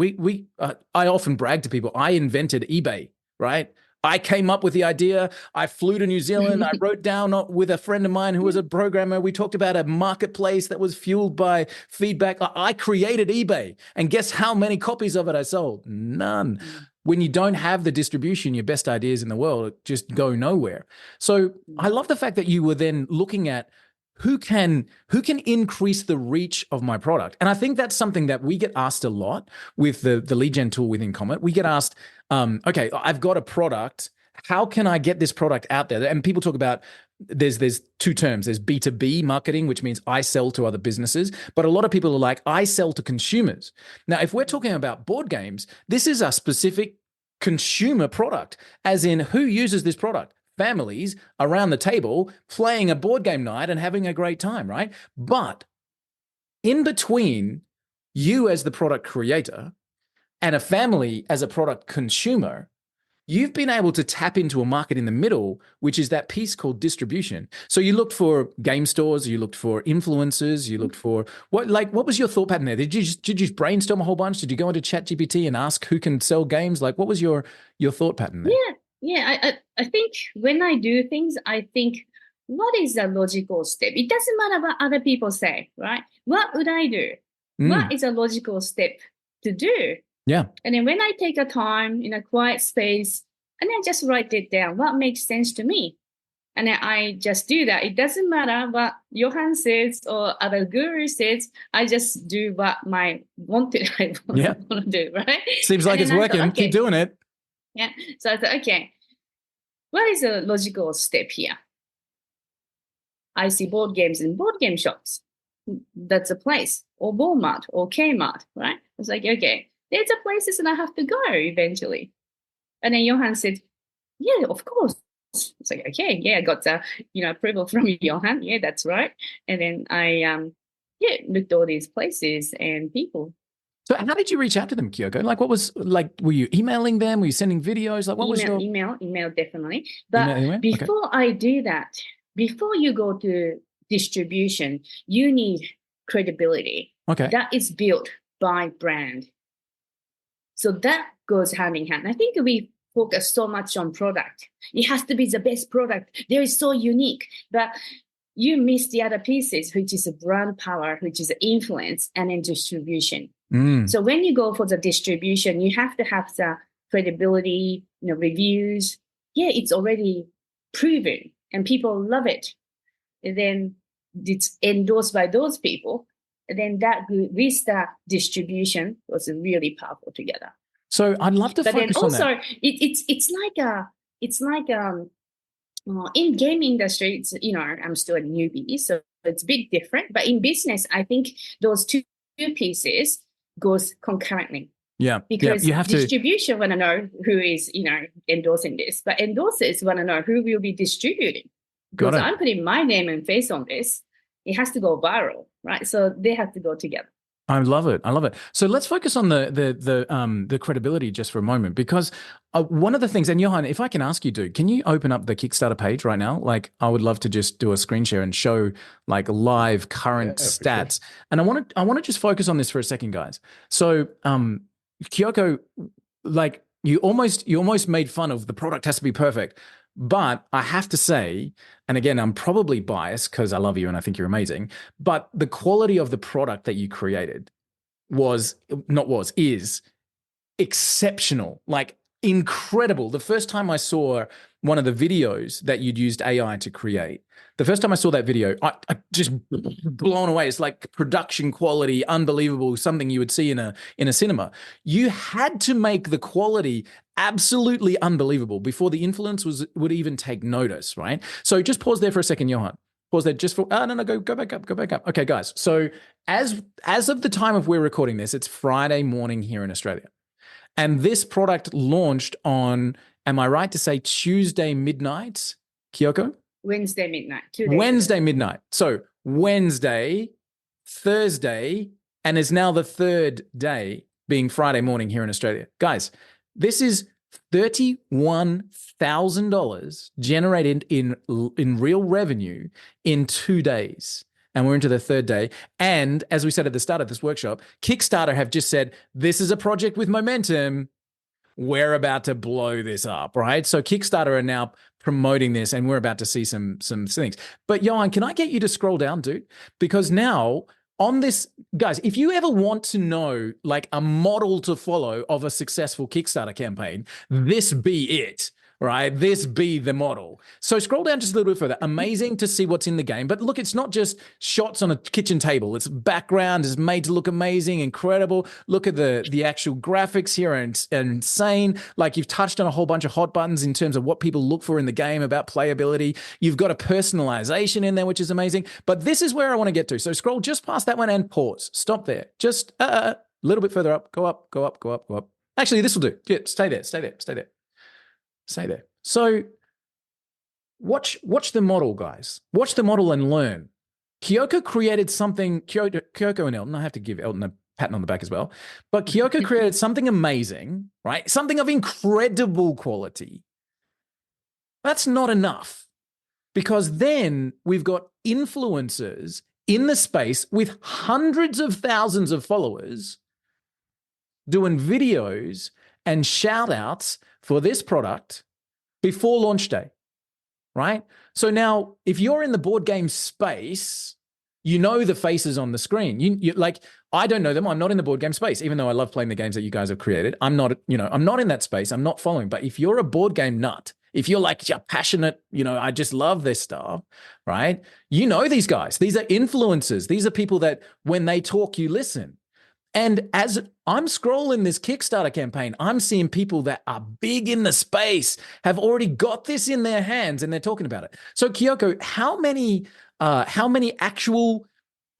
I often brag to people, I invented eBay, right? I came up with the idea. I flew to New Zealand. I wrote down with a friend of mine who was a programmer. We talked about a marketplace that was fueled by feedback. I created eBay. And guess how many copies of it I sold? None. When you don't have the distribution, your best ideas in the world just go nowhere. So I love the fact that you were then looking at who can increase the reach of my product. And I think that's something that we get asked a lot with the lead gen tool within Comet. We get asked, okay, I've got a product. How can I get this product out there? And people talk about, there's two terms. There's B2B marketing, which means I sell to other businesses. But a lot of people are like, I sell to consumers. Now, if we're talking about board games, this is a specific consumer product, as in who uses this product? Families around the table playing a board game night and having a great time, right? But in between you as the product creator and a family as a product consumer, you've been able to tap into a market in the middle, which is that piece called distribution. So you looked for game stores, you looked for influencers, you looked for what was your thought pattern there? Did you just brainstorm a whole bunch? Did you go into ChatGPT and ask who can sell games? Like, what was your thought pattern there? Yeah. I think when I do things, I think, what is the logical step? It doesn't matter what other people say, right? What would I do? What is a logical step to do? Yeah. And then when I take a time in a quiet space and then just write it down, what makes sense to me? And then I just do that. It doesn't matter what Johan says or other guru says. I just do what I want to do, right? Seems like it's working. Okay. Keep doing it. Yeah. So I thought, okay, what is a logical step here? I see board games in board game shops. That's a place. Or Walmart or Kmart, right? I was like, okay, there's a places and I have to go eventually. And then Johan said, yeah, of course. It's like, okay, yeah, I got the approval from Johan. Yeah, that's right. And then I looked at all these places and people. So how did you reach out to them, Kyoko? Like, what was were you emailing them? Were you sending videos? Like, what was your email definitely. But before I do that, before you go to distribution, you need credibility. Okay. That is built by brand. So that goes hand in hand. I think we focus so much on product. It has to be the best product. They are so unique, but you miss the other pieces, which is a brand power, which is influence, and then distribution. So when you go for the distribution, you have to have the credibility, reviews. Yeah, it's already proven and people love it. And then it's endorsed by those people. And then that with the distribution was really powerful together. So I'd love to focus on that. But then also it's like in game industry, it's I'm still a newbie, so it's a bit different. But in business, I think those two pieces goes concurrently. Yeah. Because you have distribution want to know who is, endorsing this, but endorsers want to know who will be distributing. Because I'm putting my name and face on this, it has to go viral, right? So they have to go together. I love it. So let's focus on the credibility just for a moment, because one of the things, and Johan, if I can ask you, dude, can you open up the Kickstarter page right now? Like, I would love to just do a screen share and show like live current stats. Sure. And I want to just focus on this for a second, guys. So, Kyoko, like you almost made fun of the product has to be perfect. But I have to say, and again, I'm probably biased because I love you and I think you're amazing, but the quality of the product that you created is exceptional, like incredible. The first time I saw one of the videos that you'd used AI to create, the first time I saw that video, I just blown away. It's like production quality, unbelievable, something you would see in a cinema. You had to make the quality absolutely unbelievable before the influence would even take notice, right? So just pause there for a second, Johan. Pause there just for, no, go back up. Okay, guys. So as of the time of we're recording this, it's Friday morning here in Australia. And this product launched on, am I right to say Tuesday midnight, Kyoko? Wednesday midnight. 2 days Wednesday ago. midnight. So Wednesday, Thursday, and is now the third day being Friday morning here in Australia. Guys, this is $31,000 generated in real revenue in 2 days. And we're into the third day. And as we said at the start of this workshop, Kickstarter have just said, this is a project with momentum. We're about to blow this up, right? So Kickstarter are now promoting this, and we're about to see some things. But Johan, can I get you to scroll down, dude? Because now on this, guys, if you ever want to know like a model to follow of a successful Kickstarter campaign, this be it. Right? This be the model. So scroll down just a little bit further. Amazing to see what's in the game. But look, it's not just shots on a kitchen table. It's background is made to look amazing, incredible. Look at the actual graphics here are insane. Like you've touched on a whole bunch of hot buttons in terms of what people look for in the game about playability. You've got a personalization in there, which is amazing. But this is where I want to get to. So scroll just past that one and pause. Stop there. Just a little bit further up. Go up, go up, go up, go up. Actually, this will do. Yeah, stay there, stay there, stay there. Stay there. So watch the model, guys. Watch the model and learn. Kyoko created something, Kyoko and Elton, I have to give Elton a pat on the back as well, but Kyoko created something amazing, right? Something of incredible quality. That's not enough, because then we've got influencers in the space with hundreds of thousands of followers doing videos and shout outs for this product before launch day, right? So now if you're in the board game space, you know the faces on the screen. You like, I don't know them. I'm not in the board game space, even though I love playing the games that you guys have created. I'm not in that space. I'm not following. But if you're a board game nut, if you're like, you're passionate, I just love this stuff, right? You know these guys. These are influencers. These are people that when they talk, you listen. And as I'm scrolling this Kickstarter campaign, I'm seeing people that are big in the space have already got this in their hands and they're talking about it. So Kyoko, how many actual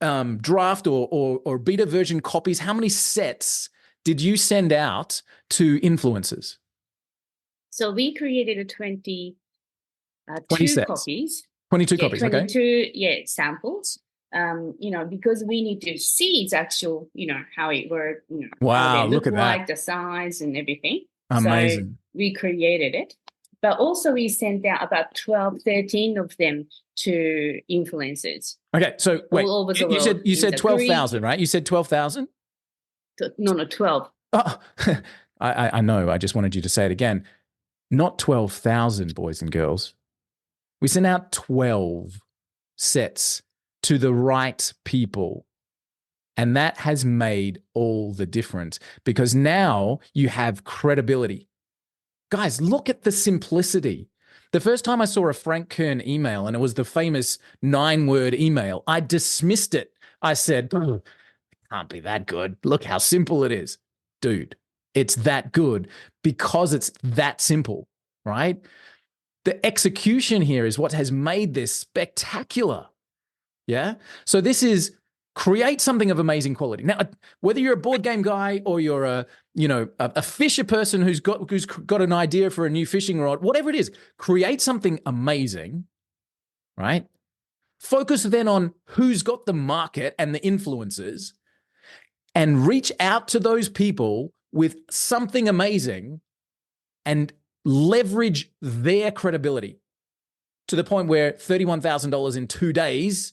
draft or beta version copies, how many sets did you send out to influencers? So we created 20 sets. copies. 22 copies, 22, samples. Because we need to see its actual, how it works, wow, how they look at like, that. the size and everything. Amazing. So we created it. But also we sent out about 12, 13 of them to influencers. Okay, so wait, all over the world. You said 12,000, right? You said 12,000? No, 12. Oh, I know. I just wanted you to say it again. Not 12,000, boys and girls. We sent out 12 sets to the right people. And that has made all the difference, because now you have credibility. Guys, look at the simplicity. The first time I saw a Frank Kern email, and it was the famous 9-word email, I dismissed it. I said, it can't be that good. Look how simple it is. Dude, it's that good because it's that simple, right? The execution here is what has made this spectacular. Yeah. So this is create something of amazing quality. Now, whether you're a board game guy or you're a fisher person who's got an idea for a new fishing rod, whatever it is, create something amazing, right? Focus then on who's got the market and the influencers, and reach out to those people with something amazing and leverage their credibility to the point where $31,000 in 2 days.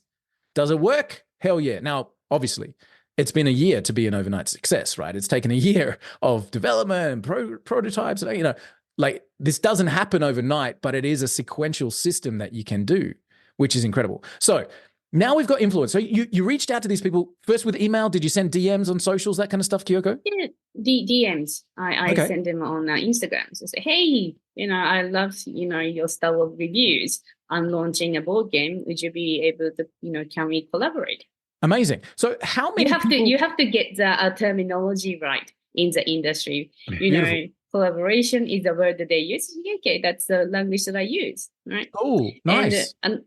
Does it work? Hell yeah. Now, obviously, it's been a year to be an overnight success, right? It's taken a year of development and prototypes. And, like this doesn't happen overnight, but it is a sequential system that you can do, which is incredible. So now we've got influence. So you reached out to these people first with email. Did you send DMs on socials, that kind of stuff, Kyoko? Yeah, DMs. I send them on Instagram. So say, hey, I love, your style of reviews. I'm launching a board game. Would you be able to, can we collaborate? Amazing. So how many you have to get the terminology right in the industry. Beautiful. Collaboration is the word that they use. Okay, that's the language that I use, right? Oh, nice. And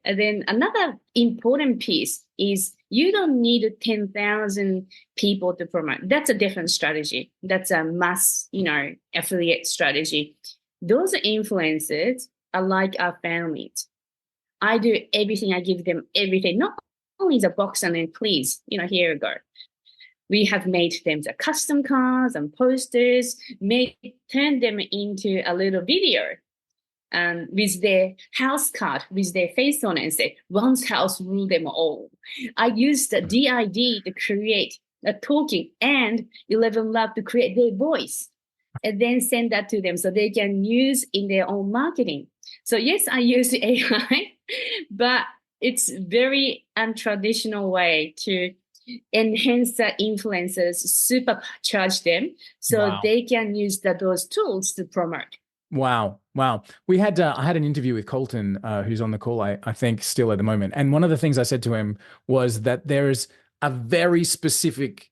then another important piece is you don't need 10,000 people to promote. That's a different strategy. That's a mass, affiliate strategy. Those influencers are like our families. I do everything. I give them everything, not only the box and then please, here you go. We have made them the custom cards and posters, turn them into a little video with their house card, with their face on it, and say, one's house rule them all. I used the DID to create a talking and 11 Love to create their voice and then send that to them so they can use in their own marketing. So yes, I use AI, but it's very untraditional way to enhance the influencers, supercharge them so they can use those tools to promote. Wow. We had I had an interview with Colton, who's on the call, I think still at the moment. And one of the things I said to him was that there is a very specific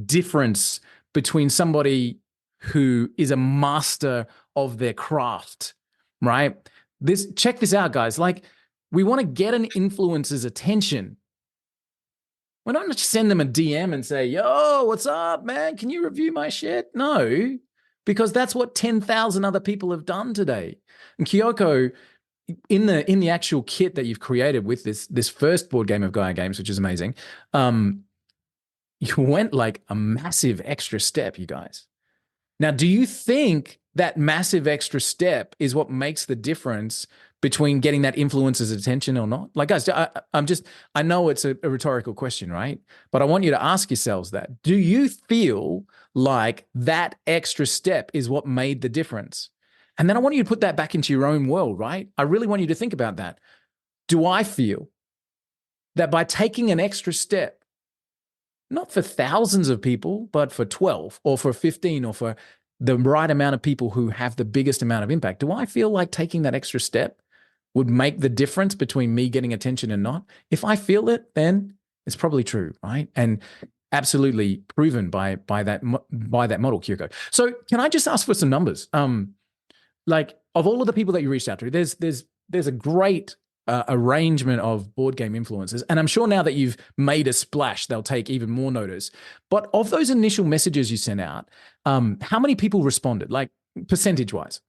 difference between somebody who is a master of their craft, right? Check this out, guys. Like, we want to get an influencer's attention. We don't just send them a DM and say, yo, what's up, man? Can you review my shit? No, because that's what 10,000 other people have done today. And Kyoko, in the actual kit that you've created with this first board game of Gaia Games, which is amazing, you went like a massive extra step, you guys. Now, do you think that massive extra step is what makes the difference between getting that influencer's attention or not? Like, guys, I know it's a rhetorical question, right? But I want you to ask yourselves that. Do you feel like that extra step is what made the difference? And then I want you to put that back into your own world, right? I really want you to think about that. Do I feel that by taking an extra step, not for thousands of people, but for 12 or for 15 or for the right amount of people who have the biggest amount of impact, do I feel like taking that extra step would make the difference between me getting attention and not? If I feel it, then it's probably true, right? And absolutely proven by that model, Kyoko. So can I just ask for some numbers? Like, of all of the people that you reached out to, there's a great arrangement of board game influencers. And I'm sure now that you've made a splash, they'll take even more notice. But of those initial messages you sent out, how many people responded, like percentage-wise?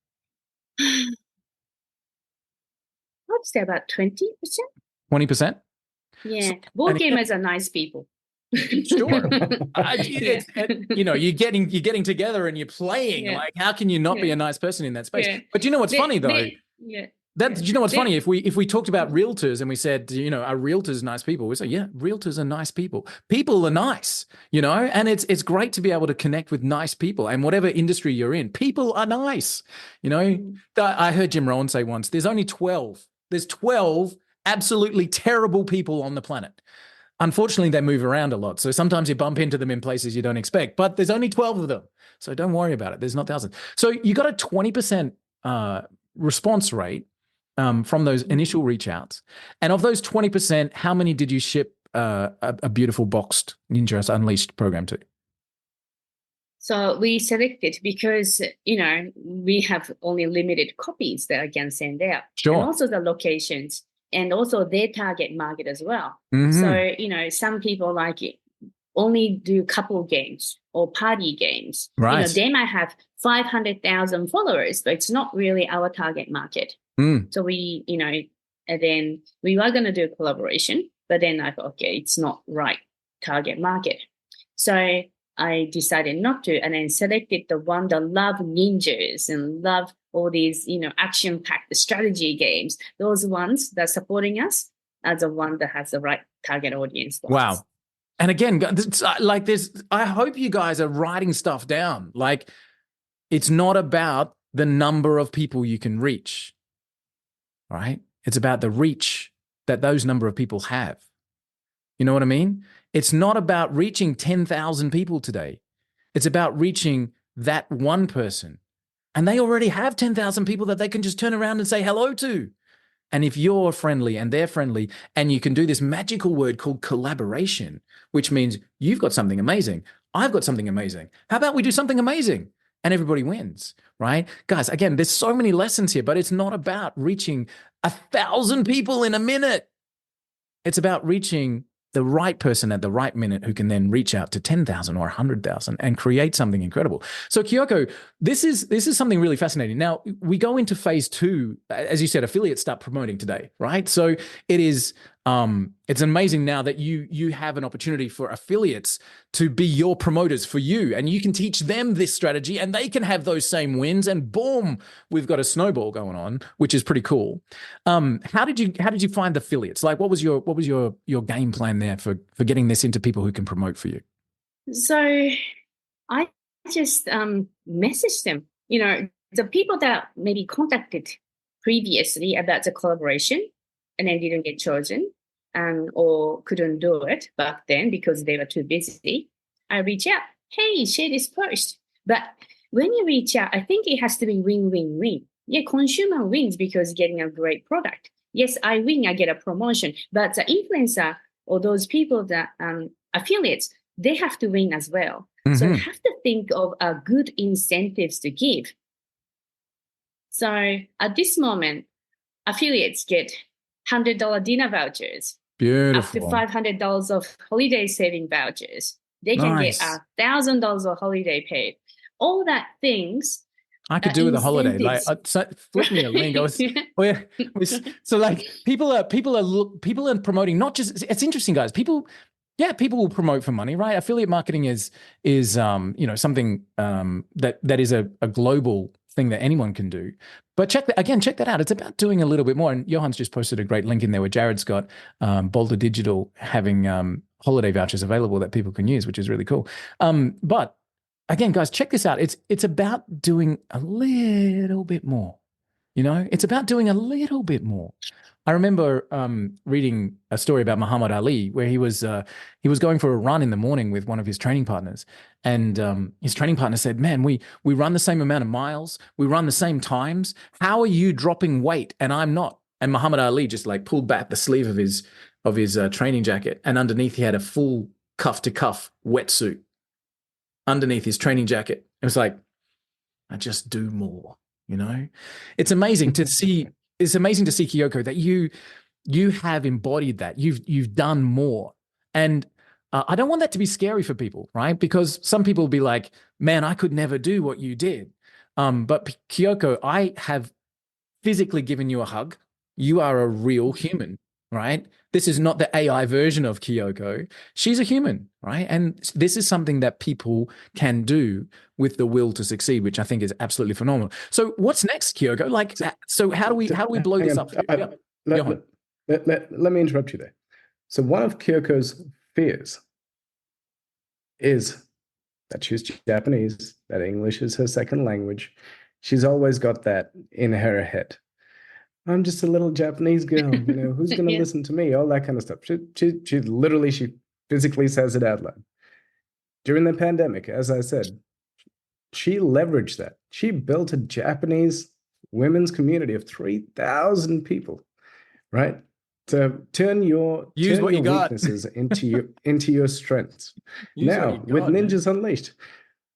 I'd say about 20%. 20%? Yeah. Board gamers are nice people. Sure. You're getting together and you're playing. Yeah. Like, how can you not be a nice person in that space? Yeah. But you know what's funny though? You know what's funny? If we talked about realtors and we said, are realtors nice people? We say, yeah, realtors are nice people. People are nice, and it's great to be able to connect with nice people. And whatever industry you're in, people are nice. I heard Jim Rohn say once, there's 12 absolutely terrible people on the planet. Unfortunately, they move around a lot. So sometimes you bump into them in places you don't expect, but there's only 12 of them. So don't worry about it. There's not thousands. So you got a 20% response rate from those initial reach outs. And of those 20%, how many did you ship a beautiful boxed Ninjas Unleashed program to? So we selected because, we have only limited copies that I can send out. Sure. And also the locations and also their target market as well. Mm-hmm. So, some people like it only do couple games or party games. Right. They might have 500,000 followers, but it's not really our target market. So we, and then we were going to do a collaboration, but then I thought, okay, it's not right target market. So I decided not to, and then selected the one that love ninjas and love all these, action-packed strategy games. Those ones that are supporting us as the one that has the right target audience. Wow. And again, I hope you guys are writing stuff down. Like, it's not about the number of people you can reach, right? It's about the reach that those number of people have. You know what I mean? It's not about reaching 10,000 people today. It's about reaching that one person. And they already have 10,000 people that they can just turn around and say hello to. And if you're friendly and they're friendly, and you can do this magical word called collaboration, which means you've got something amazing, I've got something amazing. How about we do something amazing? And everybody wins, right? Guys, again, there's so many lessons here, but it's not about reaching 1,000 people in a minute. It's about reaching the the right person at the right minute who can then reach out to 10,000 or 100,000 and create something incredible. So Kyoko, this is something really fascinating. Now we go into phase 2, as you said, affiliates start promoting today, right? So it is it's amazing now that you have an opportunity for affiliates to be your promoters for you, and you can teach them this strategy and they can have those same wins, and boom, we've got a snowball going on, which is pretty cool. How did you find affiliates? Like, what was your game plan there for getting this into people who can promote for you? So I just messaged them, the people that maybe contacted previously about the collaboration and then didn't get chosen or couldn't do it back then because they were too busy. I reach out, hey, share this post. But when you reach out, I think it has to be win-win-win. Yeah, consumer wins because getting a great product. Yes, I win, I get a promotion. But the influencer or those people that affiliates, they have to win as well. Mm-hmm. So you have to think of good incentives to give. So at this moment, affiliates get $100 dinner vouchers. Beautiful. Up to $500 of holiday saving vouchers. They can get $1,000 of holiday paid. All that things. I could do with a holiday. Like, flip me a link. So like people are promoting, not just, it's interesting, guys. People will promote for money, right? Affiliate marketing is something that is a global thing that anyone can do. But check that out. It's about doing a little bit more. And Johan's just posted a great link in there where Jared's got Boulder Digital having holiday vouchers available that people can use, which is really cool. But again, guys, check this out. It's about doing a little bit more. It's about doing a little bit more. I remember reading a story about Muhammad Ali where he was going for a run in the morning with one of his training partners, and his training partner said, "Man, we run the same amount of miles, we run the same times. How are you dropping weight and I'm not?" And Muhammad Ali just like pulled back the sleeve of his training jacket, and underneath he had a full cuff to cuff wetsuit underneath his training jacket. It was like, I just do more. It's amazing to see. It's amazing to see, Kyoko, that you have embodied that. You've done more. And I don't want that to be scary for people, right? Because some people will be like, man, I could never do what you did. But Kyoko, I have physically given you a hug. You are a real human, right? This is not the AI version of Kyoko. She's a human, right? And this is something that people can do with the will to succeed, which I think is absolutely phenomenal. So what's next, Kyoko? Like, so how do we blow this up? Let me interrupt you there. So one of Kyoko's fears is that she's Japanese, that English is her second language. She's always got that in her head. I'm just a little Japanese girl, who's going to listen to me? All that kind of stuff. She physically says it out loud. During the pandemic, as I said, she leveraged that. She built a Japanese women's community of 3,000 people, right? To turn your weaknesses into your strengths. Now, with Ninjas Unleashed,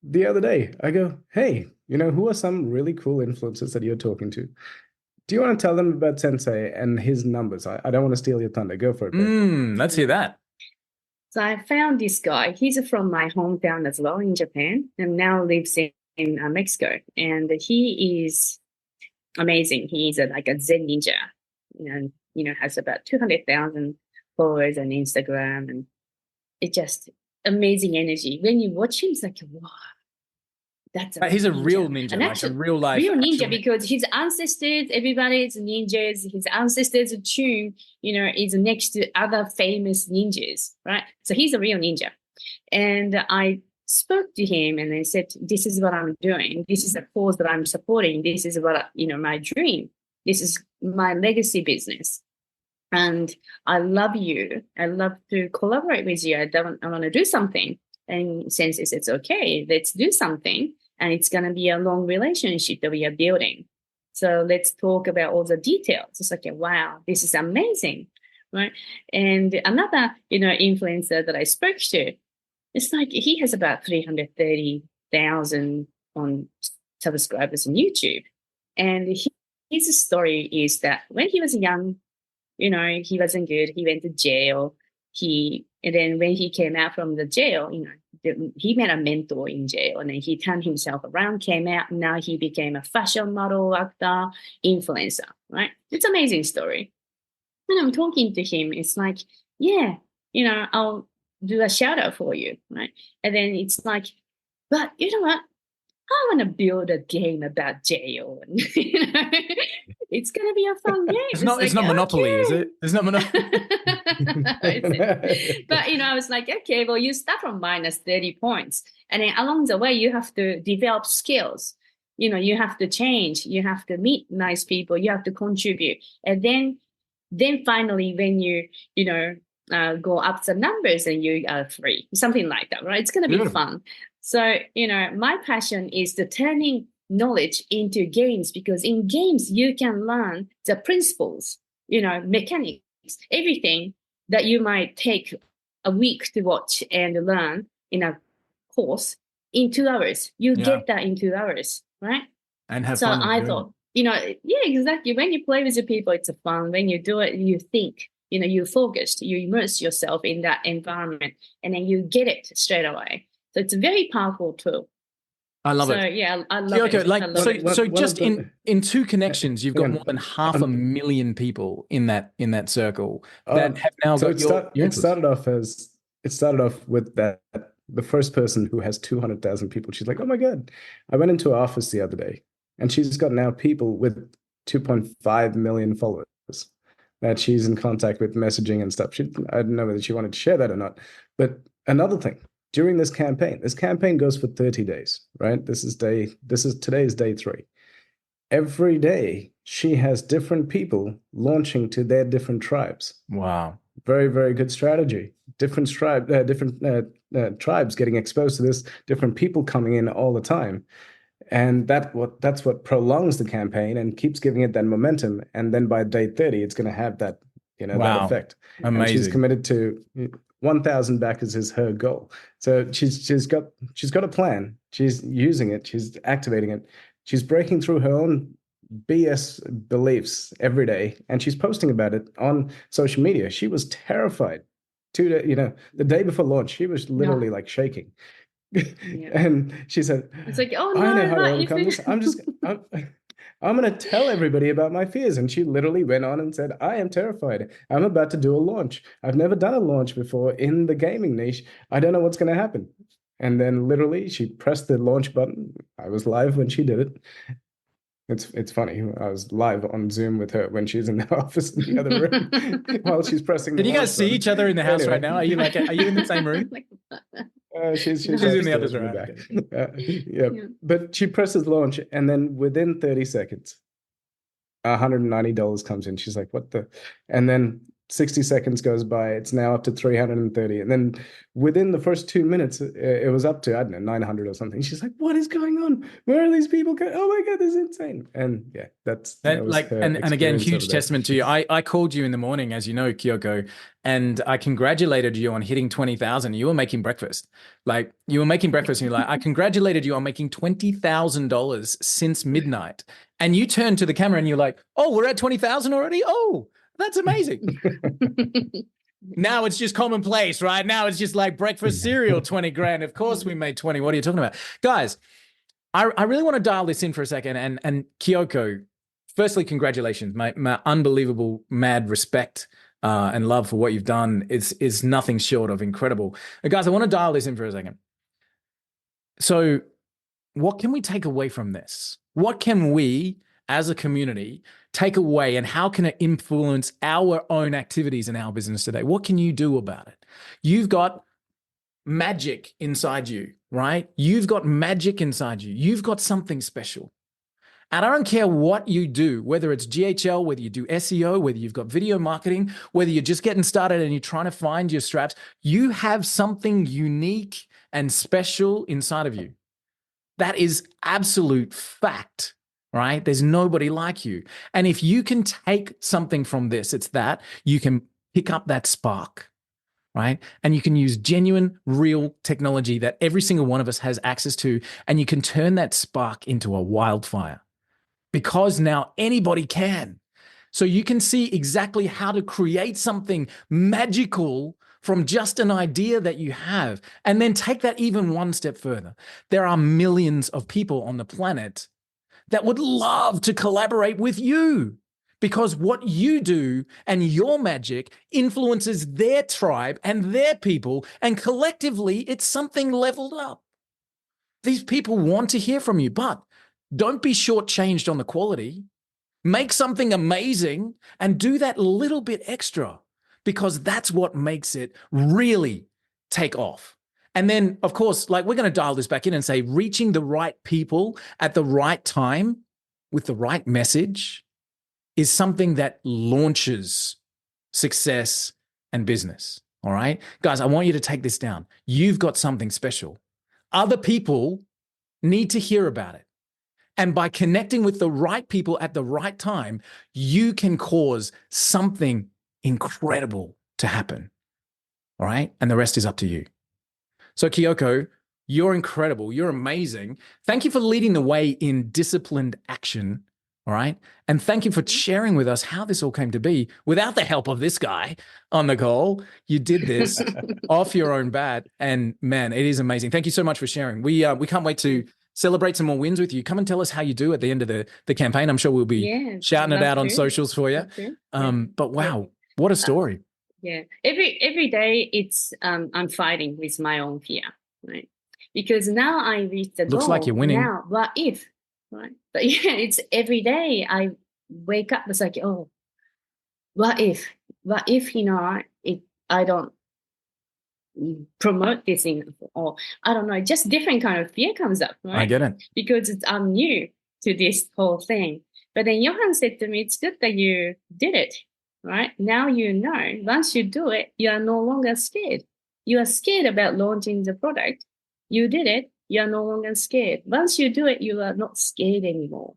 the other day, I go, hey, who are some really cool influencers that you're talking to? Do you want to tell them about Sensei and his numbers? I don't want to steal your thunder. Go for it. Let's hear that. So I found this guy. He's from my hometown as well in Japan, and now lives in Mexico. And he is amazing. He's like a Zen ninja, and has about 200,000 followers on Instagram, and it's just amazing energy. When you watch him, it's like, wow. He's a real ninja, like a real life. Real ninja, because his ancestors, everybody's ninjas. His ancestors' tomb, is next to other famous ninjas, right? So he's a real ninja. And I spoke to him and I said, this is what I'm doing. This is the cause that I'm supporting. This is what, my dream. This is my legacy business. And I love you. I love to collaborate with you. I want to do something. And since it's okay, let's do something. And it's going to be a long relationship that we are building. So let's talk about all the details. It's like, wow, this is amazing, right? And another, influencer that I spoke to, it's like he has about 330,000 on subscribers on YouTube. And his story is that when he was young, he wasn't good. He went to jail. and then when he came out from the jail, he met a mentor in jail, and then he turned himself around, came out, and now he became a fashion model, actor, influencer, right? It's an amazing story. When I'm talking to him, it's like, yeah, I'll do a shout out for you, right? And then it's like, but you know what? I want to build a game about jail. And, it's going to be a fun game. It's not Monopoly, is it? It's not Monopoly. But, I was like, okay, well, you start from minus 30 points. And then along the way, you have to develop skills. You have to change. You have to meet nice people. You have to contribute. And then finally, when you, go up the numbers and you are free, something like that, right? It's going to be fun. So, my passion is the turning knowledge into games, because in games, you can learn the principles, mechanics, everything that you might take a week to watch and learn in a course in 2 hours. You get that in 2 hours, right? And have fun. So I thought, yeah, exactly. When you play with the people, it's fun. When you do it, you think, you're focused, you immerse yourself in that environment, and then you get it straight away. So it's a very powerful tool. I love it. Yeah, I love it. Kyoko, so just in 2 connections, you've got more than 500,000 people in that circle that have now got your it started off with that the first person who has 200,000 people. She's like, oh my God. I went into her office the other day, and she's got now people with 2.5 million followers that she's in contact with, messaging and stuff. I don't know whether she wanted to share that or not. But another thing, during this campaign goes for 30 days, right? Today's day 3. Every day she has different people launching to their different tribes. Wow. Very, very good strategy. Different tribes getting exposed to this, different people coming in all the time. And that's what prolongs the campaign and keeps giving it that momentum. And then by day 30, it's going to have that, that effect. Amazing. And she's committed to 1,000 backers is her goal. So she's got a plan. She's using it. She's activating it. She's breaking through her own BS beliefs every day, and she's posting about it on social media. She was terrified. The day before launch, she was literally like shaking. And she said, "It's like, oh no, I know how to overcome this. I'm going to tell everybody about my fears." And she literally went on and said, I am terrified. I'm about to do a launch. I've never done a launch before in the gaming niche. I don't know what's going to happen. And then literally she pressed the launch button. I was live when she did it. It's funny. I was live on Zoom with her when she's in the office in the other room while she's pressing. Did you guys see each other in the house right now? Are you in the same room? She's in the other room. Back. Yeah. But she presses launch, and then within 30 seconds, $190 comes in. She's like, what the? And then 60 seconds goes by. It's now up to 330. And then within the first 2 minutes, it was up to, I don't know, 900 or something. She's like, what is going on? Where are these people going? Oh my God, this is insane. And yeah, that was like, and again, huge testament to you. I called you in the morning, as you know, Kyoko, and I congratulated you on hitting 20,000. You were making breakfast. And you're like, I congratulated you on making $20,000 since midnight. And you turned to the camera and you're like, oh, we're at 20,000 already? Oh, that's amazing. Now it's just commonplace, right? Now it's just like breakfast cereal, 20 grand. Of course we made 20. What are you talking about? Guys, I really want to dial this in for a second. And Kyoko, firstly, congratulations. My unbelievable, mad respect and love for what you've done is nothing short of incredible. Guys, I want to dial this in for a second. So what can we take away from this? What can we, as a community, take away, and how can it influence our own activities in our business today? What can you do about it? You've got magic inside you, right? You've got magic inside you. You've got something special. And I don't care what you do, whether it's GHL, whether you do SEO, whether you've got video marketing, whether you're just getting started and you're trying to find your straps, you have something unique and special inside of you. That is absolute fact. Right? There's nobody like you. And if you can take something from this, it's that you can pick up that spark, right? And you can use genuine, real technology that every single one of us has access to, and you can turn that spark into a wildfire, because now anybody can. So you can see exactly how to create something magical from just an idea that you have. And then take that even one step further. There are millions of people on the planet that would love to collaborate with you, because what you do and your magic influences their tribe and their people, and collectively it's something leveled up. These people want to hear from you, but don't be shortchanged on the quality. Make something amazing and do that little bit extra, because that's what makes it really take off. And then, of course, like, we're going to dial this back in and say reaching the right people at the right time with the right message is something that launches success and business. All right, guys, I want you to take this down. You've got something special. Other people need to hear about it. And by connecting with the right people at the right time, you can cause something incredible to happen. All right. And the rest is up to you. So, Kyoko, you're incredible. You're amazing. Thank you for leading the way in disciplined action. All right. And thank you for sharing with us how this all came to be without the help of this guy on the call. You did this off your own bat. And man, it is amazing. Thank you so much for sharing. We can't wait to celebrate some more wins with you. Come and tell us how you do at the end of the campaign. I'm sure we'll be shouting it out on socials for you. But wow, what a story. Yeah. Every day it's I'm fighting with my own fear, right? Because now I reach the goal. Looks like you're winning. Now, what if? Right. But yeah, it's every day I wake up, it's like, oh, what if, I don't promote this thing, or I don't know, just different kind of fear comes up, right? I get it. Because I'm new to this whole thing. But then Johan said to me, it's good that you did it, right? Now you know, once you do it, you are no longer scared. You are scared about launching the product. You did it. You are no longer scared. Once you do it, you are not scared anymore.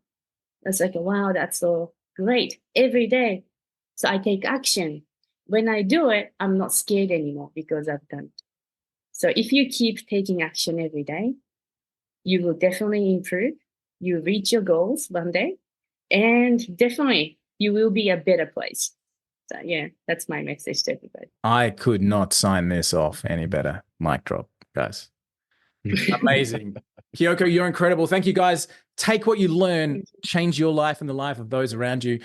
It's like, wow, that's so great. Every day. So I take action. When I do it, I'm not scared anymore because I've done it. So if you keep taking action every day, you will definitely improve. You reach your goals one day, and definitely you will be a better place. So yeah, that's my message to everybody. I could not sign this off any better. Mic drop, guys. Amazing. Kyoko, you're incredible. Thank you, guys. Take what you learn, change your life and the life of those around you.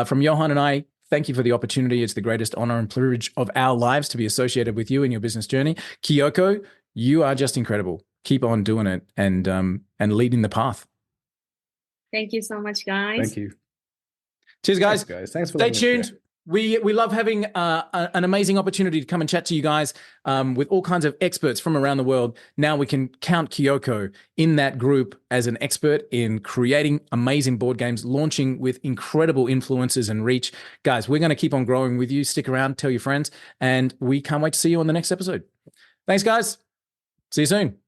From Johan and I, thank you for the opportunity. It's the greatest honor and privilege of our lives to be associated with you in your business journey. Kyoko, you are just incredible. Keep on doing it and leading the path. Thank you so much, guys. Thank you. Cheers, guys. Thanks, guys. Thanks for Stay tuned. We love having an amazing opportunity to come and chat to you guys with all kinds of experts from around the world. Now we can count Kyoko in that group as an expert in creating amazing board games, launching with incredible influences and reach. Guys, we're going to keep on growing with you. Stick around, tell your friends, and we can't wait to see you on the next episode. Thanks, guys. See you soon.